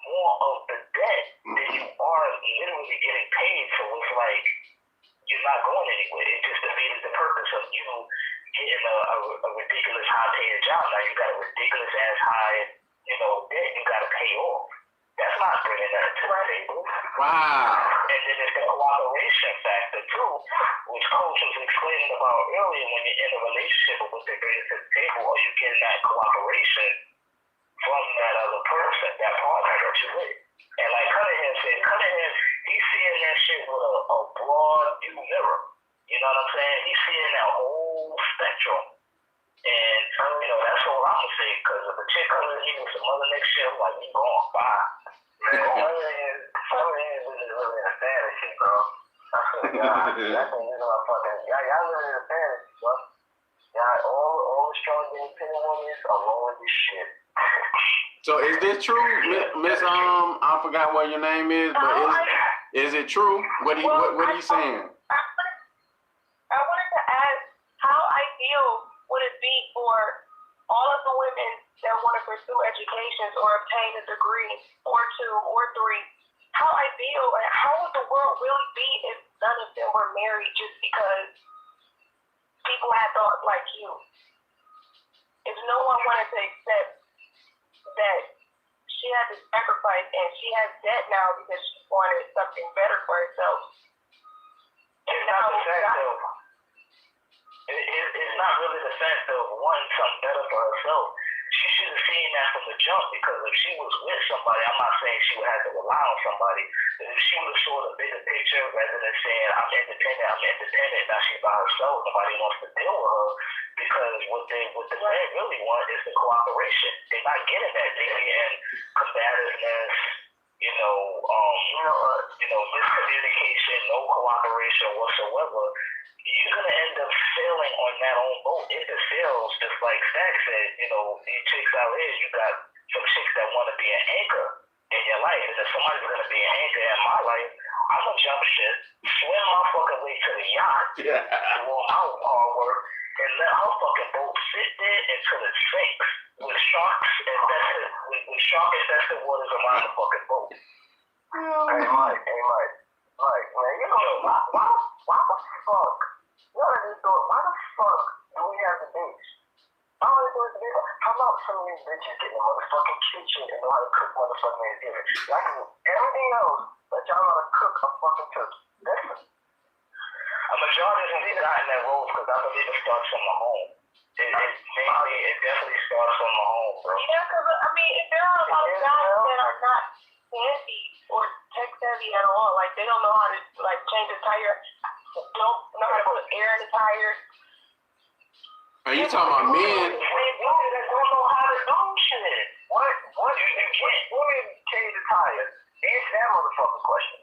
more of the debt than you are literally getting paid? So it's like you're not going anywhere. It just defeated the purpose of you getting a ridiculous high paying job. Now you got a ridiculous ass high, debt you got to pay off. That's not bringing that to the table. Wow. And then there's the cooperation factor too, which Coach was explaining about earlier. When you're in a relationship with what they're bringing to the table, or you getting that cooperation from that other person, that partner that you're with. And like Cunningham said, he's seeing that shit with a broad view mirror. You know what I'm saying? He's seeing that whole spectrum. And, you know, that's all I'm gonna say, because if a chick comes in here with some other next shit, I'm like, you going bye. Man, some of these is really a fantasy, bro. I swear to God, that thing is my fucking, y'all living in a fantasy, bro. Y'all, all the strong independent women are rolling this shit. So is this true, Miss I forgot what your name is, but is it true? What are you saying? I wanted to ask, how ideal would it be for all of the women that want to pursue educations or obtain a degree or 2 or 3? How ideal and how would the world really be if none of them were married just because people had thoughts like you? If no one wanted to accept that she had to sacrifice and she has debt now because she wanted something better for herself. It's not the fact of, it's not really the fact of wanting something better for herself. She should have seen that from the jump, because if she was with somebody, I'm not saying she would have to rely on somebody, but if she would have saw the bigger picture rather than saying, I'm independent, now she's by herself, nobody wants to deal with her, because what the men really want is the cooperation. They're not getting that. They're getting combativeness, miscommunication, no cooperation whatsoever. You're gonna end up sailing on that own boat. If it fails, just like Stack said, these chicks out here, you got some chicks that want to be an anchor in your life, and if somebody's gonna be an anchor in my life, I'm gonna jump ship, swim my fucking way to the yacht, do all my hard work, and let our fucking boat sit there until it sinks with shark infested waters around the fucking boat. Hey Mike, man, why the fuck? Why the fuck do we have the beach? I don't do it to be. How about some of these bitches getting a motherfucking kitchen and know how to cook motherfucking Thanksgiving? Y'all can do everything else, but y'all know how to cook a fucking turkey. That's it. A majority of them got in that role because I believe it starts from the home. It definitely starts from the home, bro. Yeah, because, if there are a lot of guys that are not handy or tech savvy at all, like, they don't know how to, change a tire, don't know how to put air in the tire. Are you talking about men? Women that don't know how to do shit. What you can't women change the tire? Answer that motherfucking question.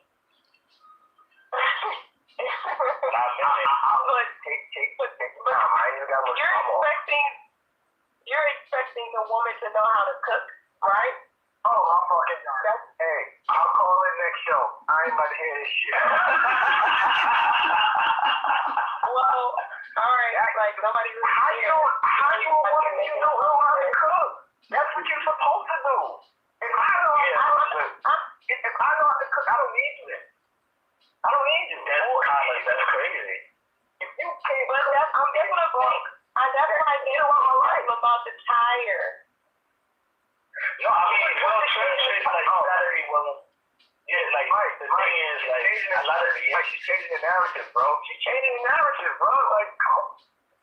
You're expecting the woman to know how to cook, right? Oh, my fucking God. Hey, I'll call in next show. I ain't about to hear this shit. Well, alright, like nobody really How you a woman you don't know how to cook? That's what you're supposed to do. If I know how to cook, I don't need you then. I don't need you. That's crazy. If you can't, but that's what I'm saying. That's what I get about the tire. No, church like Saturday wasn't. Yeah, the thing is, a lot of she's changing the narrative, bro. She's changing the narrative, bro. Like,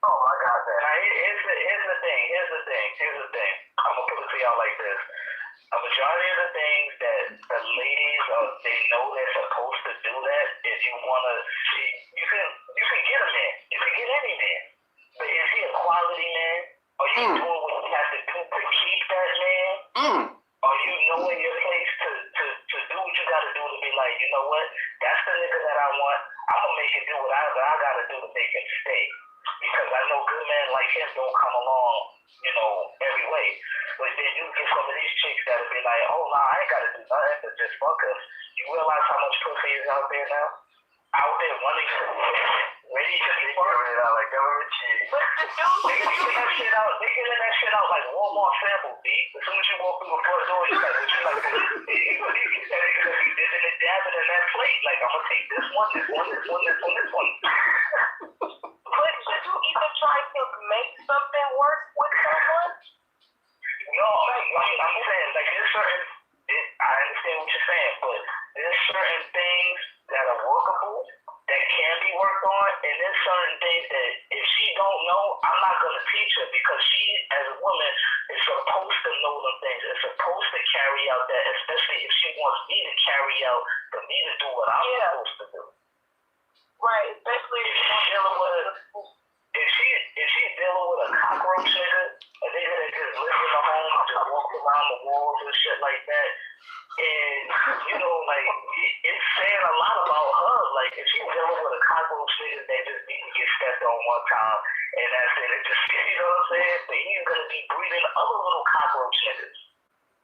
oh my God, man. Now, here's the thing. I'm gonna put it to y'all like this. A majority of the things that the ladies they know they're supposed to do that. If you wanna, you can get a man. You can get any man. But is he a quality man? Are you doing what you have to do to keep that man? Are you knowing your place to do what you gotta do to be like, you know what? That's the nigga that I want. I'm gonna make him do what I gotta do to make him stay. Because I know good men like him don't come along, every way. But then you get some of these chicks that'll be like, oh, nah, I ain't gotta do nothing but just fuck us. You realize how much pussy is out there now? Out there running, ready to be fucked. Like government cheese. They giving that shit out like Walmart sample, B. As soon as you walk through the front door, you like, and dabbing in that plate. Like, I'm gonna take this one. But should you even try to make something work with someone? No, I'm saying, there's certain, I understand certain things that if she don't know, I'm not gonna teach her because she, as a woman, is supposed to know them things. Is supposed to carry out that, especially if she wants me to carry out, for me to do what I'm supposed to do. Right, especially if she's dealing with if she's dealing with a cockroach nigga, a nigga that just lives in the home, just walks around the walls and shit like that. And, you know, like, it's saying a lot about her. Like, if she's dealing with a cockroach nigga that just need to get stepped on one time, and that's it. It just, you know what I'm saying? But he's going to be breeding other little cockroach niggas.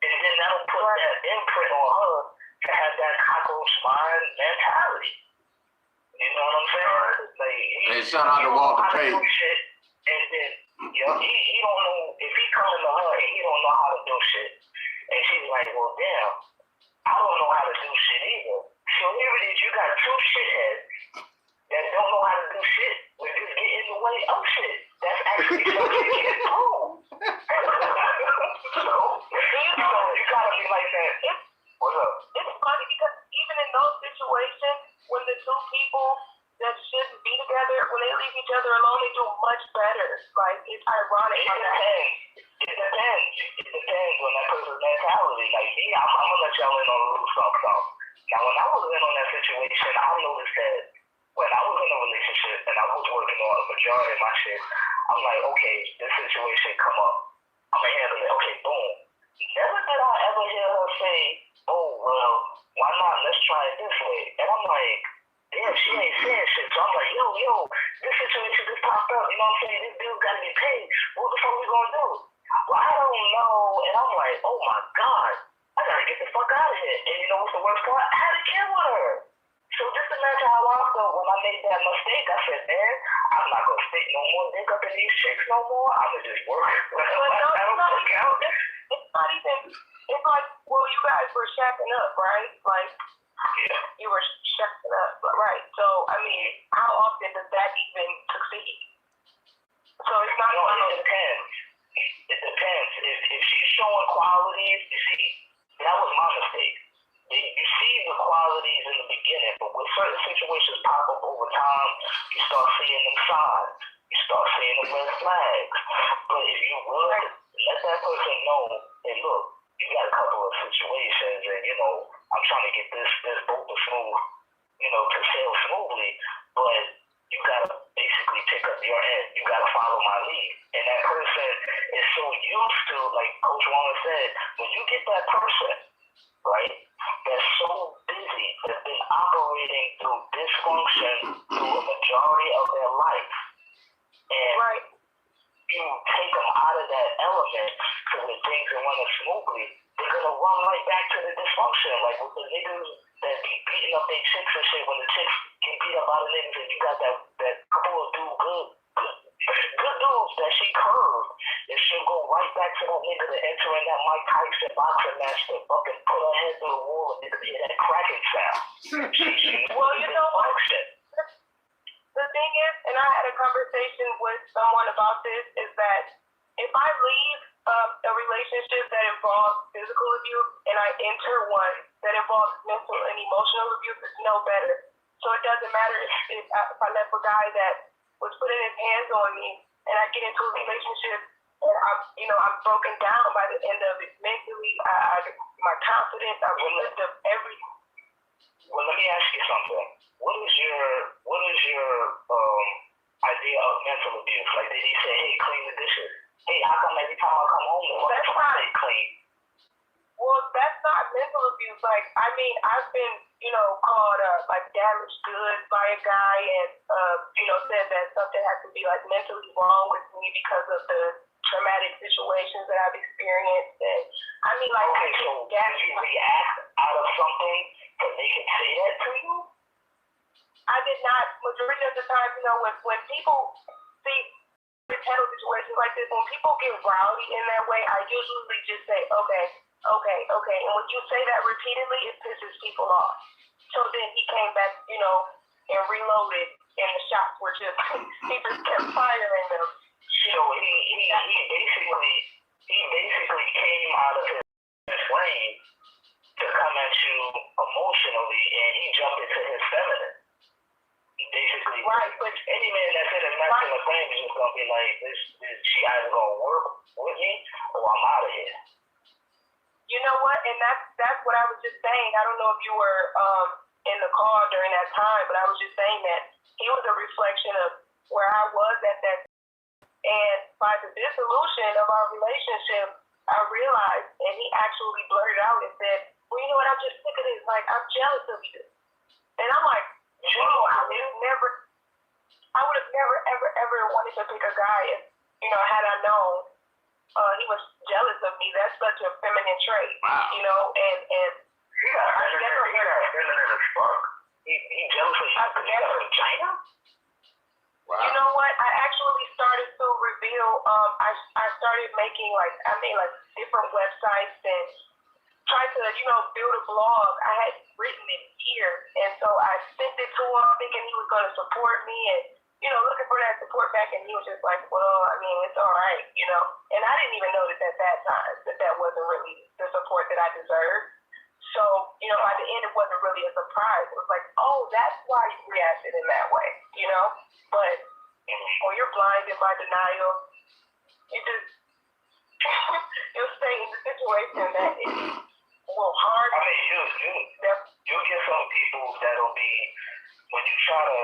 And then that'll put that imprint on her to have that cockroach mind mentality. You know what I'm saying? Like, Hey, shout out to Walter Payton. And then, you know, he don't know, if he coming to her and he don't know how to do shit, and she's like, well, damn, I don't know how to do shit either. So here it is, you got two shitheads that don't know how to do shit, but just get in the way of shit. That's actually something to get through. So, you gotta be like that. What's up? It's funny because even in those situations, when the two people that shouldn't be together, when they leave each other alone, they do much better. Like, it's ironic. It depends on that person's mentality. Like me, I'm gonna let y'all in on a little something. Now, when I was in on that situation, I noticed that when I was in a relationship and I was working on a majority of my shit, I'm like, okay, this situation come up, I'm gonna handle it. Okay, boom. Never did I ever hear her say, oh, well, why not? Let's try it this way. And I'm like, damn, she ain't saying shit. So I'm like, yo, this situation just popped up. You know what I'm saying? This bill gotta get paid. What the fuck we gonna do? Well, I don't know. And I'm like, oh my God, I gotta get the fuck out of here. And you know what's the worst part? I had to kill her. So just imagine how I felt when I made that mistake. I said, man, I'm not gonna stick no more dick up in these chicks no more. I'm gonna just work. It's like, well, you guys were shacking up, right? Like, you were shacking up, right? So, I mean, how often does that even succeed? So it's not. No, it depends. It depends. If she's showing qualities, you see, that was my mistake. You see the qualities in the beginning, but when certain situations pop up over time, you start seeing them signs. You start seeing the red flags. But if you would let that person know, hey, look, you got a couple of situations, and you know, I'm trying to get this boat to smooth, you know, to sail smoothly, but you gotta basically pick up your end. You gotta follow my lead. And that person is so used to, like Coach Warren said, when you get that person, right, that's so busy, that's been operating through dysfunction through a majority of their life, and you take them out of that element so that things are running smoothly, they're gonna run right back to the dysfunction. Like with the niggas that be beating up their chicks and shit, when the chicks get beat up by the niggas and you got that couple of good dudes that she curved, and she'll go right back to that nigga to enter in that Mike Tyson boxing match to fucking put her head through the wall and nigga hear that cracking sound. Well, you know what? The thing is, and I had a conversation with someone about this, is that if I leave a relationship that involves physical abuse and I enter one that involves mental and emotional abuse, it's no better. So it doesn't matter if I left a guy that was putting his hands on me and I get into a relationship and I'm broken down by the end of it mentally, my confidence, I'm relieved of everything. Well, let me ask you something. What is your idea of mental abuse? Like, did he say, hey, clean the dishes? Hey, how come every time I come home, that's not clean? Well, that's not mental abuse. Like, I mean, I've been, called like damaged goods by a guy, and said that something has to be like mentally wrong with me because of the traumatic situations that I've experienced. And I mean, like, okay, so did you react out of something that they can say that to you? I did not. Majority of the time, when people see handle situations like this, when people get rowdy in that way, I usually just say, okay. And when you say that repeatedly, it pisses people off. So then he came back, and reloaded, and the shots were just, he just kept firing them. So he basically came out of his flame to come at you emotionally, and he jumped into his feminine. He basically Right, but any man that's in a masculine frame is just gonna be like, she either gonna work with me or I'm out of here. You know what? And that's what I was just saying. I don't know if you were in the car during that time, but I was just saying that he was a reflection of where I was at that. And by the dissolution of our relationship, I realized, and he actually blurted out and said, well, you know what, I'm just sick of this. Like, I'm jealous of you. And I'm like, whoa, I would have never, ever wanted to pick a guy if, had I known he was jealous of me. That's such a feminine trait, wow. And he got feminine as fuck. He jealous of you. He got from China? Wow. You know what? I actually started to reveal. I started making like different websites and tried to build a blog. I had written it here, and so I sent it to him thinking he was going to support me and looking for that support back. And he was just like, well, I mean, it's all right, And I didn't even notice at that time that wasn't really the support that I deserved. So, by the end, it wasn't really a surprise. It was like, oh, that's why you reacted in that way, But when you're blinded by denial, you just you'll stay in the situation that is hard. I mean, you'll get some people that'll be, when you try to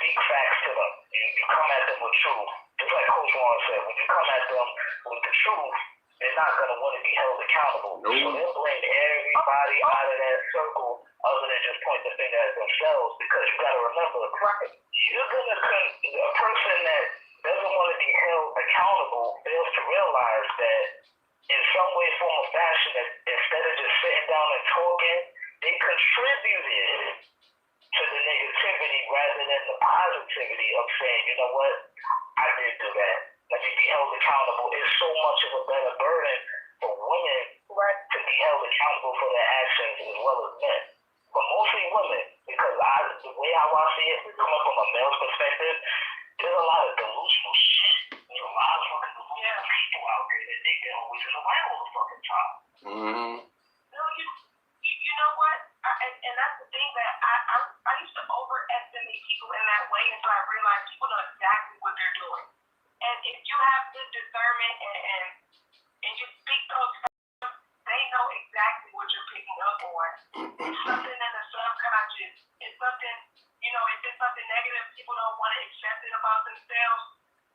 speak facts to them, you come at them with truth. Just like Coach Warren said, when you come at them with the truth, they're not going to want to be held accountable. No. So they'll blame everybody out of that circle other than just point the finger at themselves, because you got to remember, you're going to, a person that doesn't want to be held accountable fails to realize that in some way, form, or fashion, that instead of just sitting down and talking, they contributed to the negativity rather than the positivity of saying, you know what, I did do that. Let me be held accountable. It's so much of a better burden for women to be held accountable for their actions as well as men. But mostly women, because the way how I see it, coming from a male's perspective, there's a lot of delusional shit. There's a lot of fucking delusional people out there that think they're always in the right all the fucking time. Mm-hmm. No, you know what? And that's the thing that I used to overestimate people in that way until I realized people know exactly what they're doing. And if you have good discernment and you speak those facts, they know exactly what you're picking up on. It's something in the subconscious. It's something, if it's something negative, people don't want to accept it about themselves.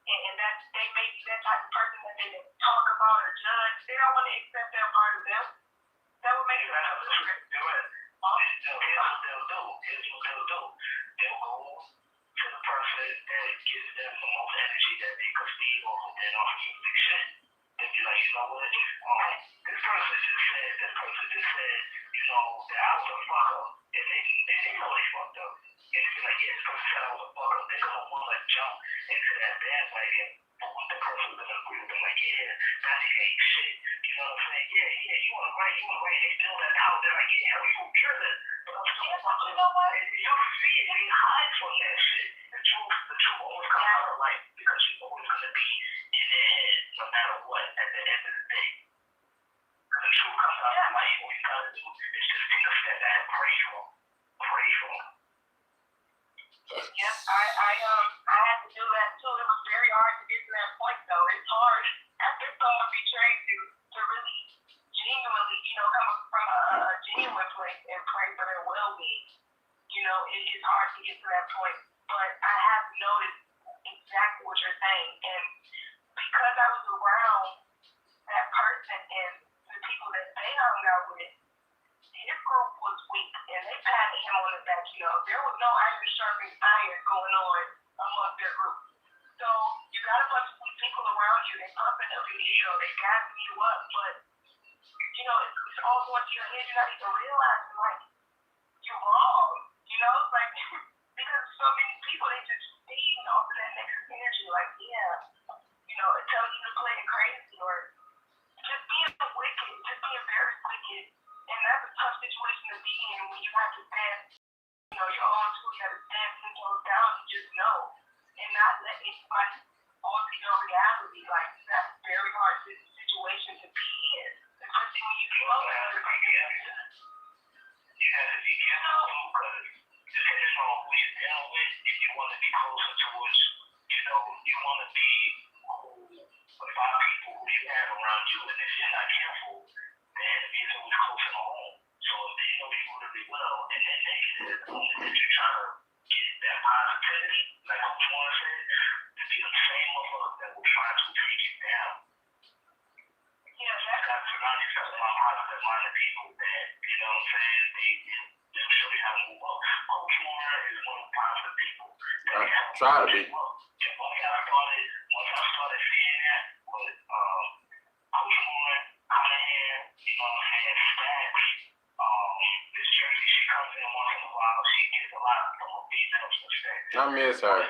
And that they may be that type of person that they talk about or judge. They don't want to accept that part of them. That would make it Here's what they'll do. They'll go to the person that gives them the most energy that they could feed off of, then offer some big shit. They'll be like, you know what? This person just said, that I was a fuck up. And they know they fucked up. And they be like, yeah, this person said I was a fuck up. They're going to want to jump into that bandwagon. But when the person's going to agree with them, like, yeah, that ain't shit. You know what I'm saying? Yeah, you want to write. They feel that out there, like, yeah, we gonna kill it. But I'm still you know what? You'll see it. They hide from that shit. The truth always comes out of light, because you're always going to be in their head no matter what at the end of the day. Because the truth comes out of light. All you got to do is just take a step back and pray for them. Yep, I had to do that too. It was very hard to get to that point though. It's hard after someone betrays you to really genuinely, come from a genuine place and pray for their well-being. It is hard to get to that point. But I have noticed exactly what you're saying. And because I was around that person and the people that they hung out with, his group was weak, and they patted him on the back. There was no iron sharpening iron going on among their group. So you got a bunch of weak people around you. They're pumping up your ego. They're gassing you up, but it's all going to your head. You're not even realizing like you're wrong. It's like because so many people they just feed off of that negative energy. Like telling you to play it crazy or just being wicked, just being very wicked. And that's a tough situation to be in when you have to stand, your own tool, you have to stand 10 toes down and just know and not let anybody alter your reality. Like, that's a very hard situation to be in, especially when you feel like you have to be careful, because depending on who you're dealing with, if you want Try to be. Once I started seeing that, was Coach Horn coming in, you know what I'm saying, stats. This Jersey, she comes in once in a while. She gets a lot from her females and stats. I miss her.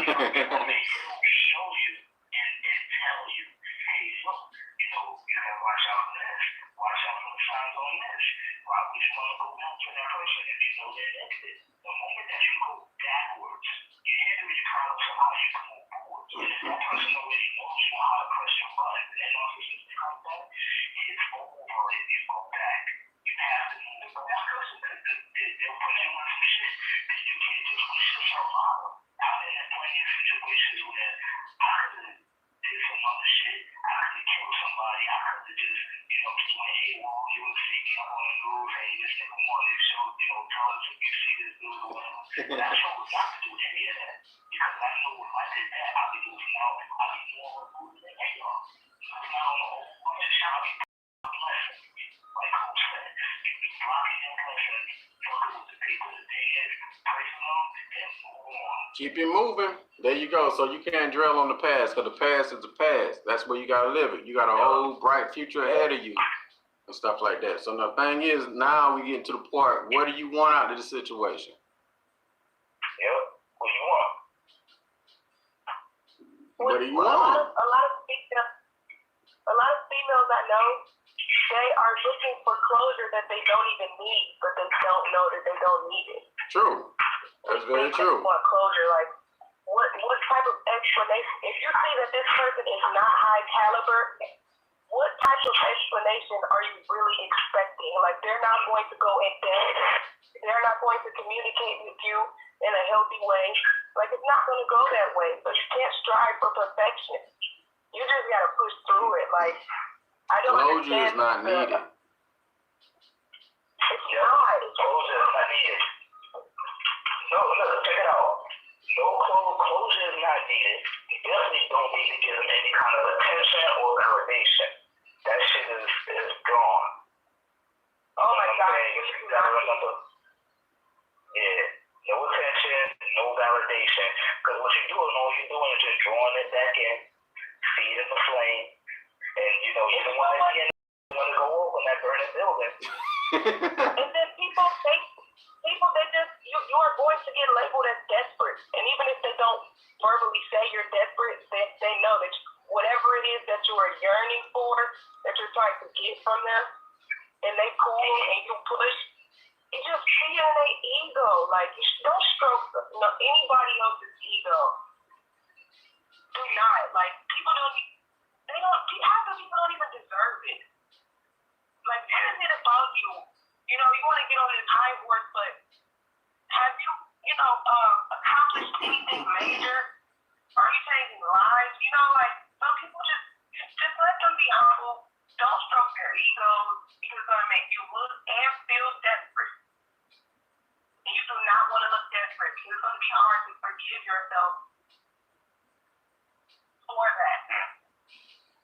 They show you and tell you, hey, look, you know, you gotta watch out for this. Watch out for the signs on this. Why would you want to go down to that person if you know they're negative? The moment that you go backwards, you hand them your problem, so how you can move forward. And if that person already knows you how to press your button and also something like that, it's over if you go back. You have to move the that person because they'll put you on some shit that you can't just push yourself out of. I've been in plenty of situations where I could have did some other shit. I could have killed somebody. I could have just, you know, just went, hey, well, you would see me up on the news. Hey, this nigga wanted to show, you know, tell us if you see this dude or whatever. And I chose not to do any of that because I know if I did that, I'd be losing out. I'd be more losing than they are. Losing out on a whole bunch of shit. I'd be blessing. Like Coach said, you'd be blocking your blessings. Fucking with the people that they is, praising them, and move on. Keep it moving. There you go. So you can't dwell on the past, because the past is the past. That's where you gotta live it. You got a whole bright future ahead of you and stuff like that. So the thing is, now we get to the part, what do you want out of the situation? Yep. What do you want? What do you want? A lot of females I know, they are looking for closure that they don't even need, but they don't know that they don't need it. True. That's very true. Want closure, like what type of explanation? If you see that this person is not high caliber, what type of explanation are you really expecting? Like, they're not going to go in depth. They're not going to communicate with you in a healthy way. Like, it's not going to go that way. But you can't strive for perfection. You just got to push through it. Like, I don't Closure understand. is not needed. It's not. Closure is not needed. No, look, check it out. No closure is not needed. You definitely don't need to give them any kind of attention or validation. That shit is gone. Oh my God. You gotta remember. Yeah. No attention, no validation. Because what you're doing is just drawing it back in, feeding the flame, and you know, you don't want to see anything want to go over in that burning building. And then people, they just, you are going to get labeled as desperate. And even if they don't verbally say you're desperate, they know that whatever it is that you are yearning for, that you're trying to get from them, and they pull and you push, you just feed in their ego. Like, you don't stroke anybody else's ego. Do not. Like, half the people don't even deserve it. Like, what is it about you? You know, you want to get on this high horse, but have you, accomplished anything major? Are you changing lives? You know, like, some people just let them be humble. Don't stroke their egos because it's going to make you look and feel desperate. And you do not want to look desperate because it's going to be hard to forgive yourself for that.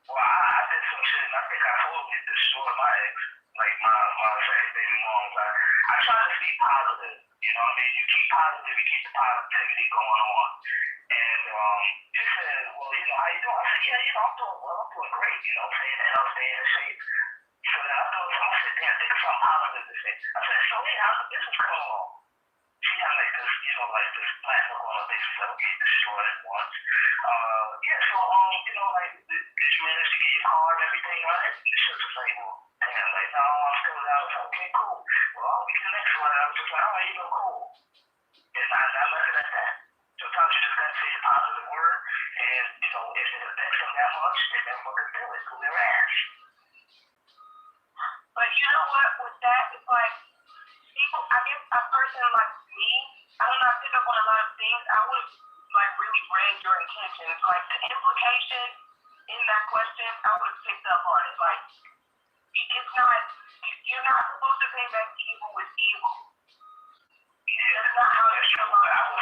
Well, I did some shit, and I think I totally destroyed my ex, like my second baby mom. I try to be positive, you know what I mean? You keep positive, you keep the positivity going on. And she said, well, you know, how you doing? I said, yeah, you know, I'm doing great, you know what I'm saying? And I'm staying in shape. So then I said, damn, think of something positive to say. I said, so hey, how's the business coming along? She got like this, this black look on her face. She said, okay, destroyed it once. Yeah, so, did you manage to get your car and everything, right? And she was just like, well, damn, like, no, I'm still out. I was like, okay, cool. Well, I'll be the next one. I was just like, all right, you know, cool. And I left it at that. Sometimes you just gotta say a positive word, and, you know, if it affects them that much, then they'll fucking do it to their ass. But you know what? With that, it's like, people, I guess a person like me, I don't know, I pick up on a lot of things. I would have, like, really read your intentions. Like, the implication in that question, I would have picked up on it. Like, it's not, you're not supposed to pay back evil with evil. That's not how it should work. I was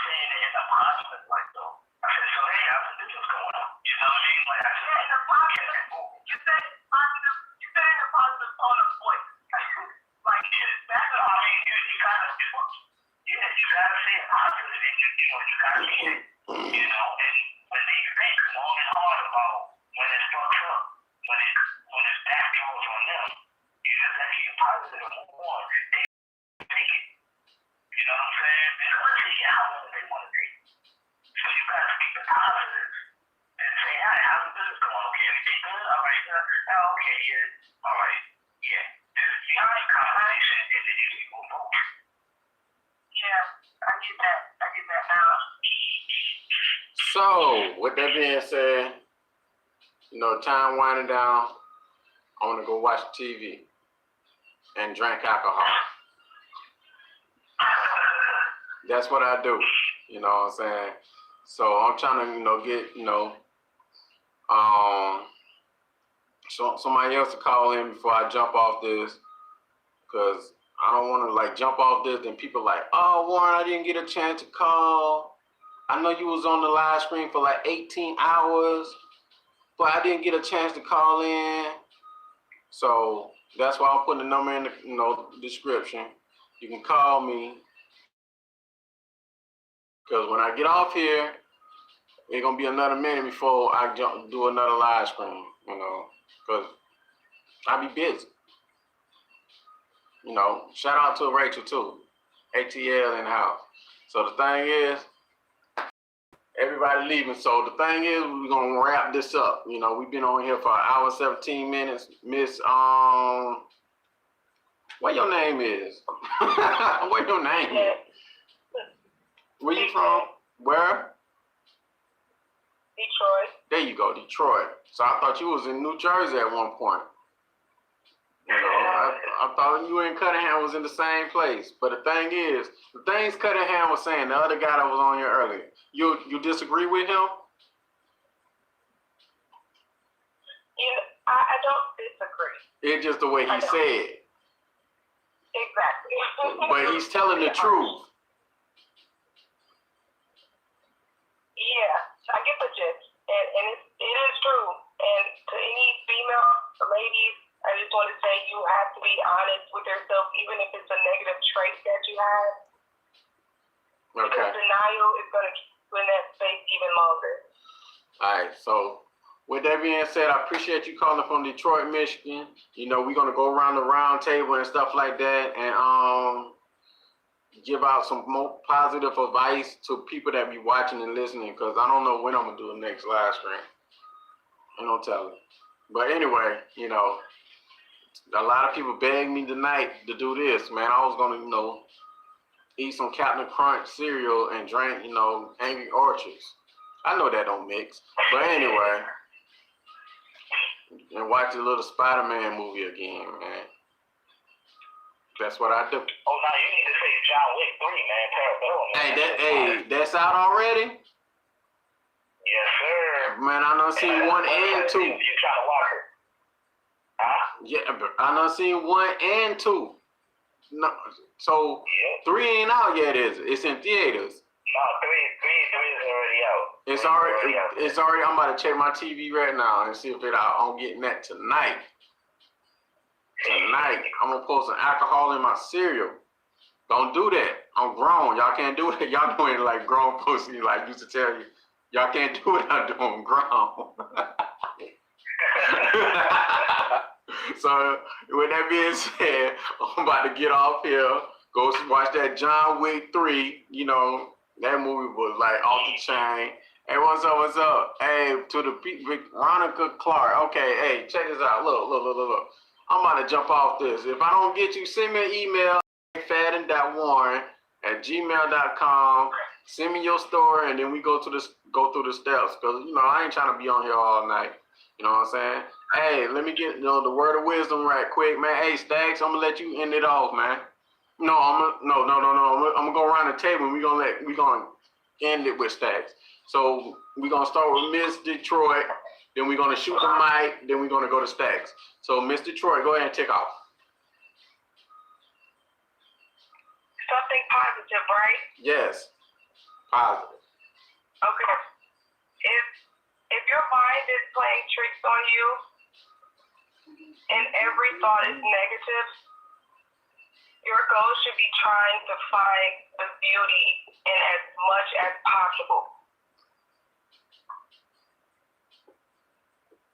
saying it in a positive light, though. I said, so, hey, how's the business going on? You know what I mean? Like, I said, in a positive, you said in a positive tone of voice. Like, that's what I mean. You gotta say it positive and you gotta be it. You know, and when they think long and hard about when it's fucked up, when it's back draws on them, you just gotta keep it positive and move on. They take it. You know what I'm saying? They're gonna take it however they want to take it. So you gotta speak the positive and say, hey, how's the business going? Okay, everything good? All right, okay, yeah. All right, yeah. Behind combination is the easy move over. Yeah, I get that now. So, with that being said, you know, time winding down, I want to go watch TV and drink alcohol. That's what I do, you know what I'm saying? So I'm trying to, you know, get, you know, somebody else to call in before I jump off this, because I don't want to, like, jump off this and people like, oh, Warren, I didn't get a chance to call. I know you was on the live stream for like 18 hours, but I didn't get a chance to call in. So that's why I'm putting the number in the, you know, description. You can call me, because when I get off here, it's gonna be another minute before I do another live stream, you know, because I be busy. You know, shout out to Rachel too, ATL in the house. So the thing is, everybody leaving. So the thing is, we're gonna wrap this up. You know, we've been on here for an hour, 17 minutes. Miss, what your name is? What your name is? Where you from? Where? Detroit. There you go, Detroit. So I thought you was in New Jersey at one point. You know, I thought you and Cunningham was in the same place. But the thing is, the things Cunningham was saying, the other guy that was on here earlier, you disagree with him? I don't disagree. It's just the way he said. Exactly. But he's telling the truth. Yeah, I get the gist. And it is true. And to any female ladies, I just want to say you have to be honest with yourself, even if it's a negative trait that you have. Okay. Because denial is going to keep you in that space even longer. All right, so with that being said, I appreciate you calling from Detroit, Michigan. You know, we're going to go around the round table and stuff like that and give out some more positive advice to people that be watching and listening, because I don't know when I'm going to do the next live stream. I don't tell it. But anyway, you know, a lot of people begged me tonight to do this, man. I was going to, you know, eat some Captain Crunch cereal and drink, you know, Angry Orchards. I know that don't mix. But anyway, and watch the little Spider-Man movie again, man. That's what I do. Oh, now you need to say John Wick 3, man. Hey, that's out already? Yes, sir. Man, I done seen 1 and 2. You trying to watch it? Huh? Yeah, but I done seen 1 and 2. No, so 3 ain't out yet, is it? It's in theaters. No, 3 is already out. It's already. I'm about to check my TV right now and see if it out. I'm getting that tonight. Tonight, I'm gonna put some alcohol in my cereal. Don't do that. I'm grown. Y'all can't do it. Y'all doing it like grown pussy, like used to tell you. Y'all can't do what I do. I'm grown. So with that being said, I'm about to get off here. Go watch that John Wick 3. You know, that movie was like off the chain. Hey, what's up? What's up? Hey, to the Veronica Clark. Okay, hey, check this out. Look. I'm about to jump off this. If I don't get you, send me an email, fadden.warren@gmail.com. Send me your story, and then we go through the steps. Cause you know I ain't trying to be on here all night. You know what I'm saying? Hey, let me get the word of wisdom right quick, man. Hey, Stacks, I'm gonna let you end it off, man. No. I'm gonna go around the table and we gonna end it with Stacks. So we're gonna start with Miss Detroit, then we're gonna shoot the mic, then we're gonna go to Stacks. So Miss Detroit, go ahead and take off. Something positive, right? Yes. Positive. Okay. If your mind is playing tricks on you and every thought is negative, Your goal should be trying to find the beauty in as much as possible.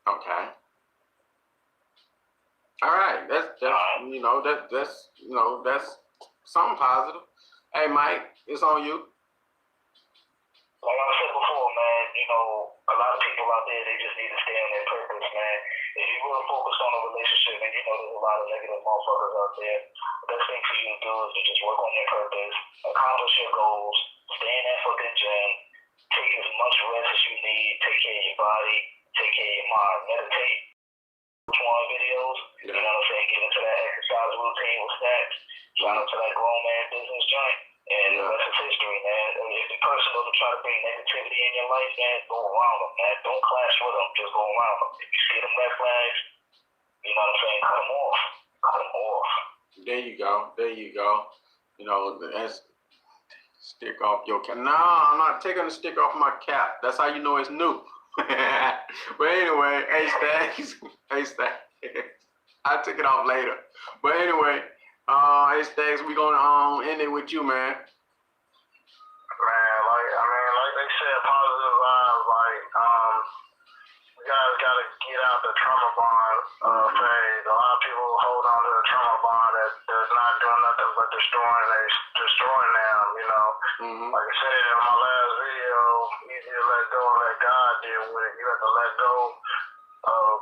Okay. All right. That's something positive. Hey, Mike, it's on you. Like I said before, man, a lot of people out there, they just need to stay on their purpose, man. If you really focus on a relationship, and there's a lot of negative motherfuckers out there, the best thing for you to do is to just work on your purpose, accomplish your goals, stay in that fucking gym, take as much rest as you need, take care of your body, take care of your mind, meditate, one videos, get into that exercise routine with stacks, sign up to that grown man business joint, and the rest is history, man. If the person doesn't try to bring negativity in your life, man, go around them, man. Don't clash with them, just go around them. If you see them red flags, cut them off. Cut them off. There you go. That's stick off your cap. No, I'm not taking the stick off my cap. That's how you know it's new. But anyway, hey Stacks. I took it off later. But anyway, hey Stacks, we gonna end it with you, man. Man, like they said, positive vibes. We gotta get out the trauma bond phase. A lot of people hold on to the trauma bond that's not doing nothing but destroying them. Like I said in my last video, easy to let go and let God deal with it. You have to let go of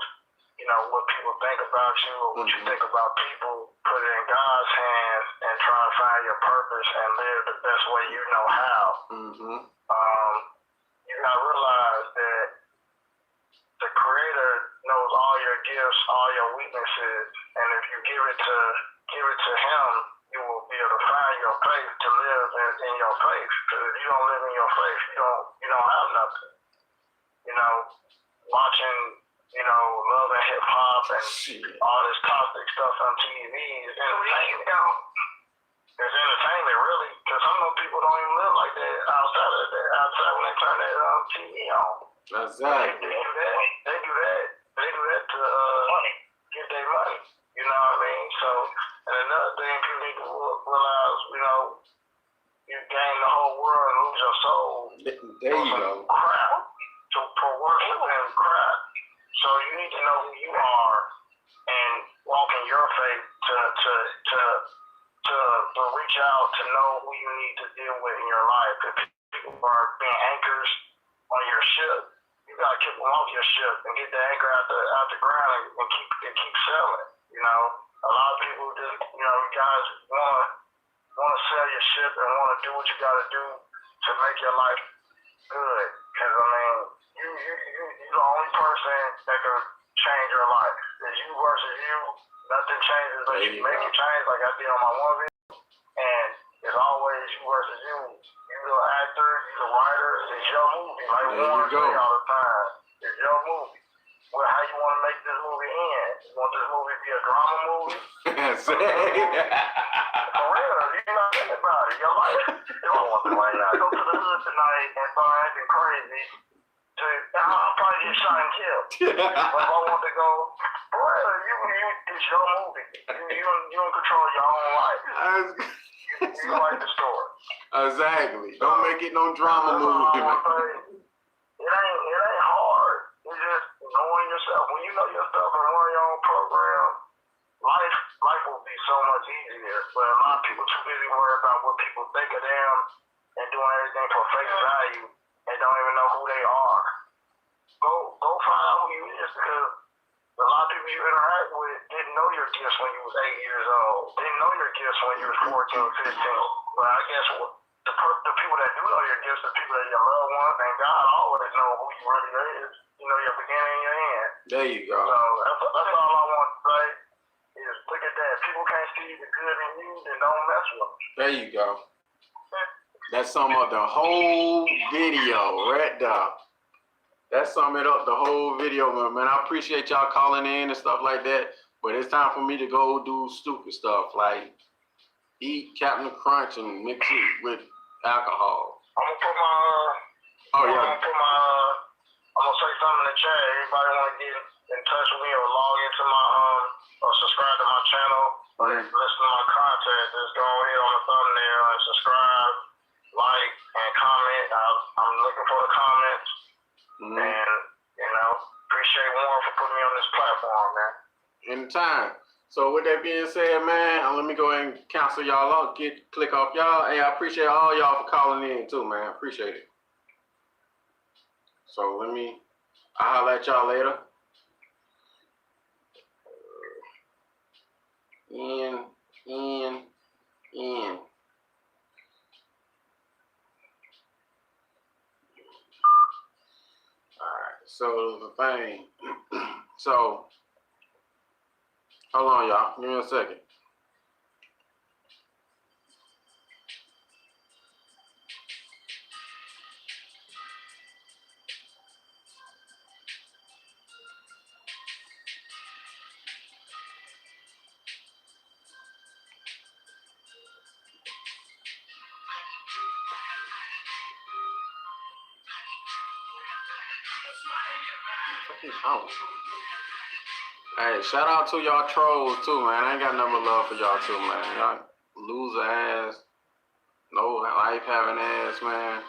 what people think about you or what you think about people. Put it in God's hands and try to find your purpose and live the best way you know how. You gotta realize that the Creator knows all your gifts, all your weaknesses, and if you give it to Him, you will be able to find your faith to live in your faith. Because if you don't live in your faith, you don't have nothing. Watching love and hip hop and all this toxic stuff on TV is entertainment. It's entertainment, really, because some of those people don't even live like that outside when they turn that TV on. Exactly. They do that to get their money. You know what I mean? So, and another thing people need to realize, you gain the whole world and lose your soul. There you go. Crap. For worship and crap. So you need to know who you are and walk in your faith to reach out to know who you need to deal with in your life. If people are being anchors on your ship, you gotta kick them off your ship and get the anchor out the ground and keep sailing. A lot of people just guys wanna sail your ship and wanna do what you gotta do to make your life good. Because you're the only person that can change your life. It's you versus you. Nothing changes unless you make it change, like I did on my one video. And it's always you versus you. You're the actor, you're the writer. It's your movie. Like Warren say all the time, it's your movie. Well, how you want to make this movie end? You want this movie to be a drama movie? For real, you're not thinking about it. Your life, you don't want to go to the hood tonight and start acting crazy. I'll probably get shot and killed. But if I want to go, well, it's your movie. You in control of your own life. You write the story. Exactly. Don't make it no drama movie. It ain't hard. It's just knowing yourself. When you know yourself and run your own program, life will be so much easier. But a lot of people too busy worried about what people think of them and doing everything for face value and don't even know who they are. Go find out who you is, because a lot of people you interact with didn't know your gifts when you was 8 years old. Didn't know your gifts when you was 14, 15. But I guess the people that do know your gifts, the people that your loved ones and God always know who you really is. Your beginning and your end. There you go. So that's all I want to say is look at that. People can't see the good in you, then don't mess with them. There you go. That sum up the whole video right there. That sum it up the whole video, man. I appreciate y'all calling in and stuff like that. But it's time for me to go do stupid stuff like eat Captain Crunch and mix it with alcohol. I'm gonna say something in the chat. Everybody want to get in touch with me or log into my or subscribe to my channel or listen to my content. man. Anytime. So with that being said, man, let me go ahead and cancel y'all out. Click off y'all. Hey, I appreciate all y'all for calling in too, man. I appreciate it. So I'll holler at y'all later. In. Alright, so the thing. So, hold on, y'all. Give me a second. Hey, shout out to y'all trolls too, man. I ain't got nothing but love for y'all too, man. Y'all loser ass, no life having ass, man.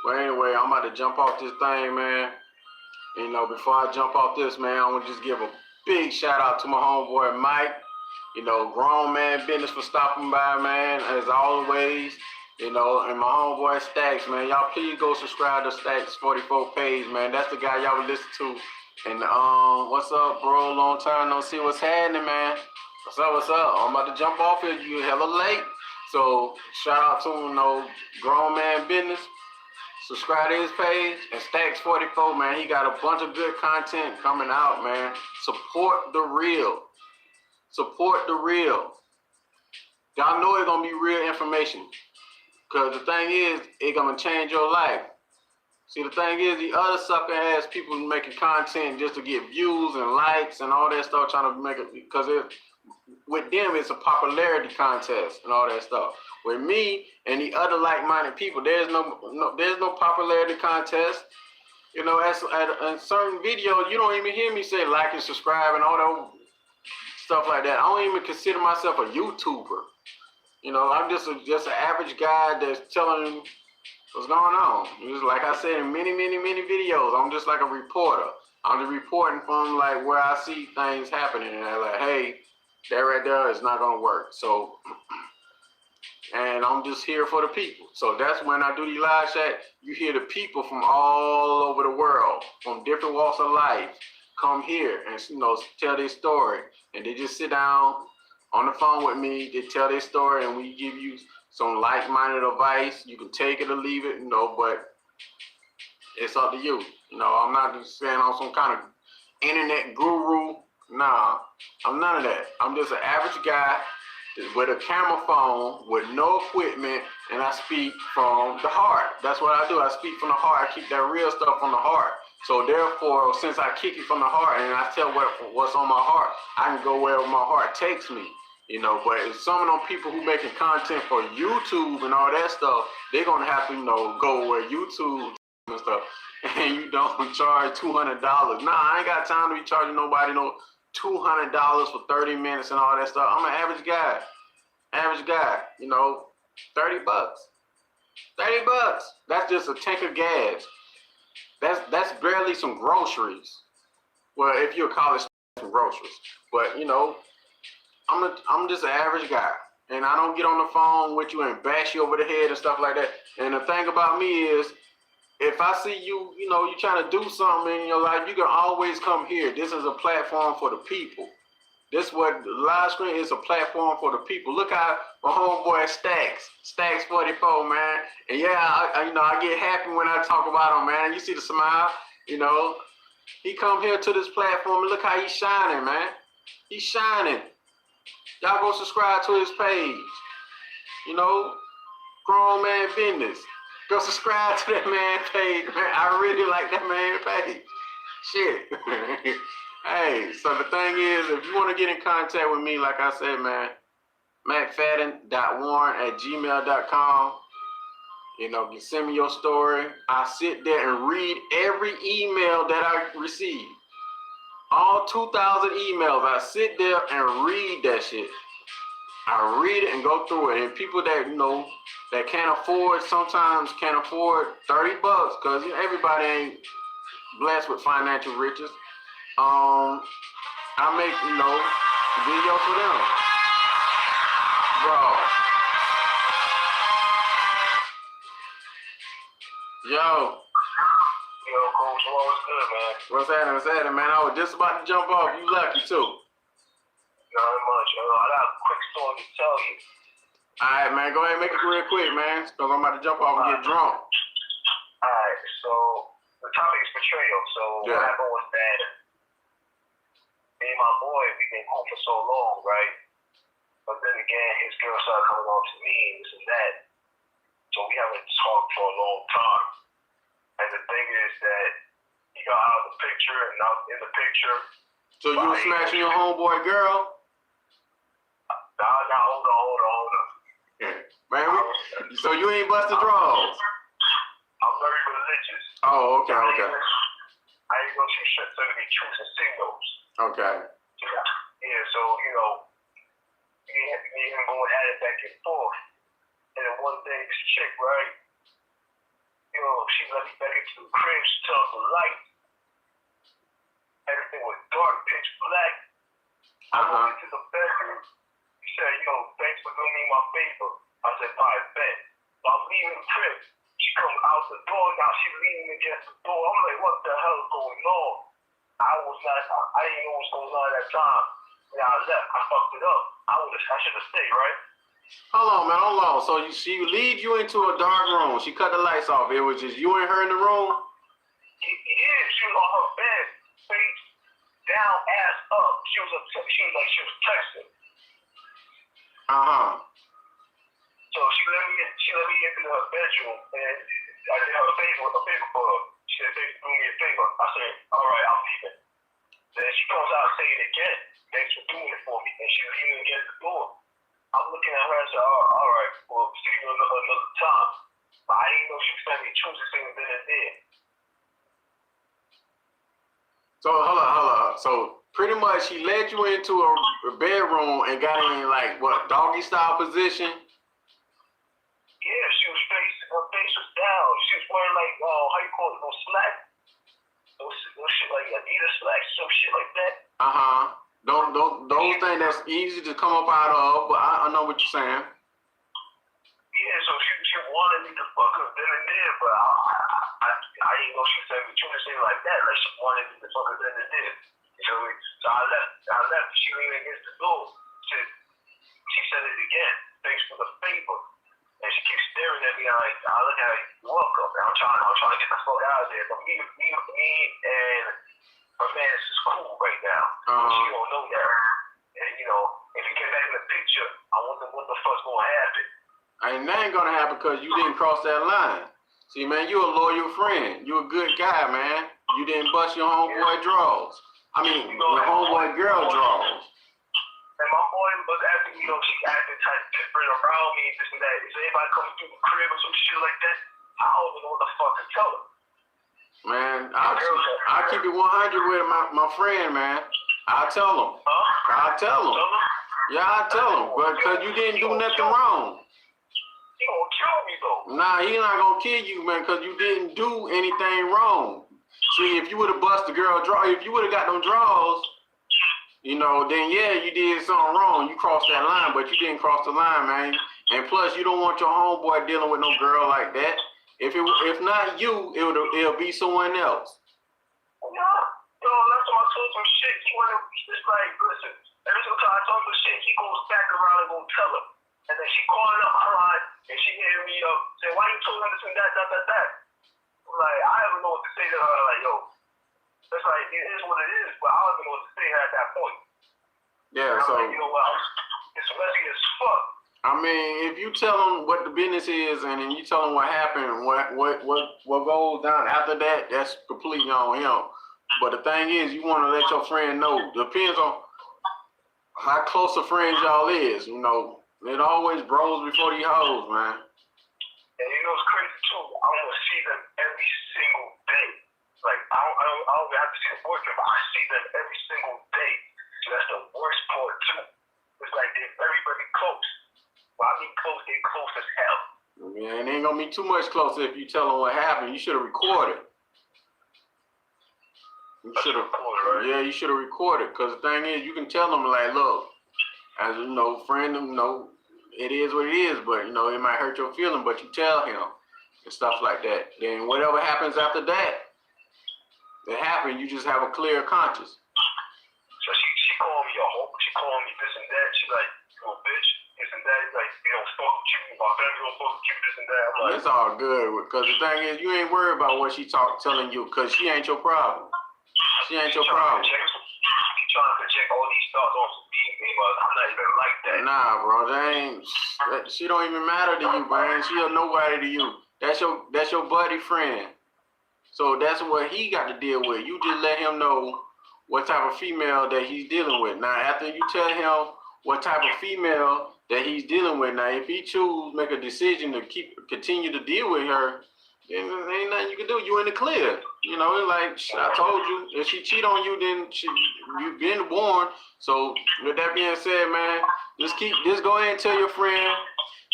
But anyway, I'm about to jump off this thing, man. You know, before I jump off this, man, I want to just give a big shout out to my homeboy Mike. You know, grown man business for stopping by, man, as always. You know, and my homeboy Stacks, man. Y'all please go subscribe to Stacks 44 page, man. That's the guy y'all would listen to. And what's up, bro? Long time no see. What's happening, man? What's up? I'm about to jump off here. You hella late. So shout out to grown man business. Subscribe to his page and Stacks 44, man. He got a bunch of good content coming out, man. Support the real. Support the real. Y'all know it's gonna be real information. Cause the thing is, it's gonna change your life. See, the thing is, the other sucker ass people making content just to get views and likes and all that stuff, trying to make it, because with them, it's a popularity contest and all that stuff. With me and the other like-minded people, there's no popularity contest. You know, at certain videos, you don't even hear me say like and subscribe and all that stuff like that. I don't even consider myself a YouTuber. You know, I'm just an average guy that's telling what's going on. Just like I said in many videos, I'm just like a reporter. I'm just reporting from like where I see things happening, and I'm like, hey, that right there is not gonna work. So, and I'm just here for the people. So that's when I do the live chat. You hear the people from all over the world, from different walks of life, come here and tell their story, and they just sit down on the phone with me. They tell their story, and we give you some like-minded advice. You can take it or leave it, but it's up to you. I'm not just saying I'm some kind of internet guru. Nah, I'm none of that. I'm just an average guy with a camera phone, with no equipment, and I speak from the heart. That's what I do. I speak from the heart. I keep that real stuff from the heart. So therefore, since I kick it from the heart and I tell what's on my heart, I can go wherever my heart takes me. But if some of them people who making content for YouTube and all that stuff, they're gonna have to, go where YouTube and stuff, and you don't charge $200. Nah, I ain't got time to be charging nobody no $200 for 30 minutes and all that stuff. I'm an average guy, 30 bucks. 30 bucks. That's just a tank of gas. That's barely some groceries. Well, if you're a college student, some groceries. But I'm just an average guy, and I don't get on the phone with you and bash you over the head and stuff like that. And the thing about me is, if I see you, you trying to do something in your life, you can always come here. This is a platform for the people. This what the live screen is, a platform for the people. Look how my homeboy Stacks 44, man. And yeah, I get happy when I talk about him, man. You see the smile, He come here to this platform and look how he's shining, man. He's shining. Y'all go subscribe to his page. Grown man business. Go subscribe to that man page, man. I really like that man page. Shit. Hey, so the thing is, if you want to get in contact with me, like I said, man, macfadden.warren@gmail.com. You send me your story. I sit there and read every email that I receive. All 2,000 emails, I sit there and read that shit. I read it and go through it. And people that, that sometimes can't afford 30 bucks, because everybody ain't blessed with financial riches. I I make, videos for them. Bro. Yo. Yo, Coach, what's good, man? What's happening, man? I was just about to jump off. You lucky, too. Not much. I got a quick story to tell you. All right, man. Go ahead and make it real quick, man, because I'm about to jump off and get drunk. All right, so the topic is betrayal. So what happened was that me and my boy, we've been cool for so long, right? But then again, his girl started coming on to me and this and that. So we haven't talked for a long time. And the thing is that he got out of the picture and out in the picture. So you were smashing your homeboy girl? Nah, hold on. Man, so you ain't busted draws? I'm very religious. Oh, okay. I ain't gonna shoot shit so to be truths and signals. Okay. Yeah, so, me and him going at it back and forth. And then one day, this chick, right? She let me back into the crib, she turned off the light. Everything was dark, pitch black. I went into the bedroom. She said, thanks for doing me my favor. I said, all right, bet. So I'm leaving the crib. She comes out the door, now she's leaning against the door. I'm like, what the hell is going on? I didn't know what was going on at that time. Now I left, I fucked it up. I should have stayed, right? Hold on. So she lead you into a dark room. She cut the lights off. It was just you and her in the room? Yeah, she was on her bed, face down, ass up. She was texting. So she let me into her bedroom, and I did her a favor for her. She said, "Baby, do me a favor." I said, "All right, I'm leaving." Then she comes out and say it again. "Thanks for doing it for me." And she leaning against the door. I'm looking at her and said, "All right, well, see you another time." But I didn't know she was sending me choosing things then and there. So hold on. So pretty much she led you into a bedroom and got in doggy style position? Yeah, her face was down. She was wearing how you call it, those slacks? Those shit like Adidas slacks, some shit like that. Those things that's easy to come up out of, but I know what you're saying. Yeah, so she wanted me to fuck her then and there, but I didn't know she said me something like that. Like she wanted me to fuck her then and there. You feel me? So I left. She leaned against the door. She said it again. Thanks for the favor. And she keeps staring at me. I look at her. You're welcome. And I'm trying to get the fuck out of there. But me and her man is just cool right now. She don't know that. And if you get back in the picture, I wonder what the fuck's gonna happen. And that ain't gonna happen because you didn't cross that line. See, man, you a loyal friend. You a good guy, man. You didn't bust your homeboy draws. I mean, your homeboy girl draws. And my boy was asking me, she acting type different around me, this and that. Is anybody coming through the crib or some shit like that? I don't even know what the fuck to tell her. Man, I'll keep it 100 with my friend, man. I'll tell him. I'll tell him. Yeah, I'll tell him. But because you didn't do nothing wrong. He gonna kill me, though. Nah, he not gonna kill you, man, because you didn't do anything wrong. See, if you would have bust the girl draw, if you would have got them draws, then yeah, you did something wrong. You crossed that line, but you didn't cross the line, man. And plus, you don't want your homeboy dealing with no girl like that. If not you, it'll be someone else. Last time I told him shit, he wanted just like, listen, every single time I told him shit, he goes back around and go tell her. And then she calling up my line, and she hitting me up, saying, why you told her this and that? I'm like, I don't even know what to say to her. Like, yo, it's like, it is what it is, but I don't even know what to say to her at that point. Yeah, and so. I'm like, it's messy as fuck. I mean, if you tell them what the business is and then you tell them what happened, what goes down after that, that's completely on him. But the thing is, you want to let your friend know. Depends on how close a friend y'all is. It always bros before these hoes, man. And it's crazy too. I want to see them every single day. Like I don't have to see them boyfriend, but I see them every single day. So that's the worst part too. It's like they're very, very close. Well, I mean close, they're close as hell. Yeah, and it ain't gonna be too much closer if you tell them what happened. You should have recorded. You should have, yeah, you should have recorded. Cause the thing is, you can tell them like, look, as you know, friend, you know, it is what it is, but you know, it might hurt your feeling, but you tell him and stuff like that. Then whatever happens after that, it happened. You just have a clear conscience. So she called me a hoe. She called me this and that. She like, you a bitch, this and that. Like, they don't fuck with you. My family don't fuck with you, this and that. I'm like, It's all good, because the thing is, you ain't worried about what she telling you, because she ain't your problem. She ain't your problem. She trying to project all these thoughts on some me, but I'm not even like that. Nah, bro, she don't even matter to you, man. She a nobody to you. That's your buddy friend. So that's what he got to deal with. You just let him know what type of female that he's dealing with. Now, after you tell him what type of female that he's dealing with, now if he make a decision to continue to deal with her, then there ain't nothing you can do. You in the clear. You know, it's like I told you, if she cheat on you, then you've been warned. So with that being said, man, just go ahead and tell your friend.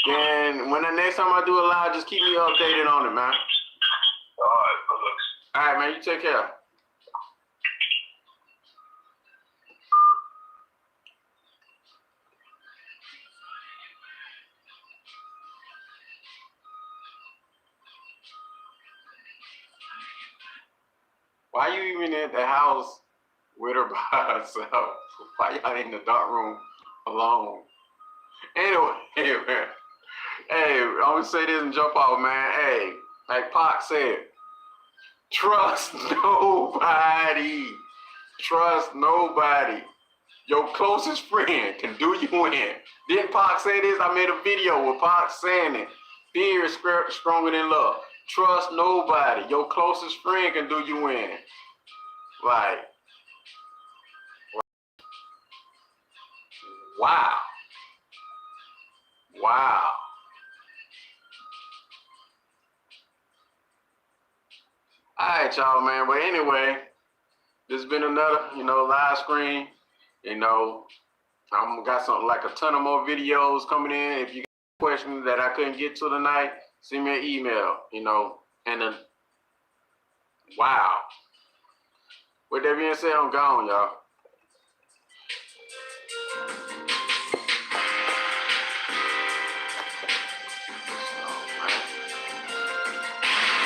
Then when the next time I do a live, just keep me updated on it, man. Alright, good looks. Alright, man, you take care. Why you even at the house with her by herself? Why y'all in the dark room alone? Anyway, man. Hey, I'm gonna say this and jump off, man. Hey, like Pac said, trust nobody. Trust nobody. Your closest friend can do you in. Didn't Pac say this? I made a video with Pac saying it. Fear is stronger than love. Trust nobody. Your closest friend can do you in. Like, wow. Wow. All right, y'all, man. But anyway, this has been another, live stream. I'm got something like a ton of more videos coming in. If you got questions that I couldn't get to tonight, send me an email, and then, wow. With that being said, I'm gone, y'all.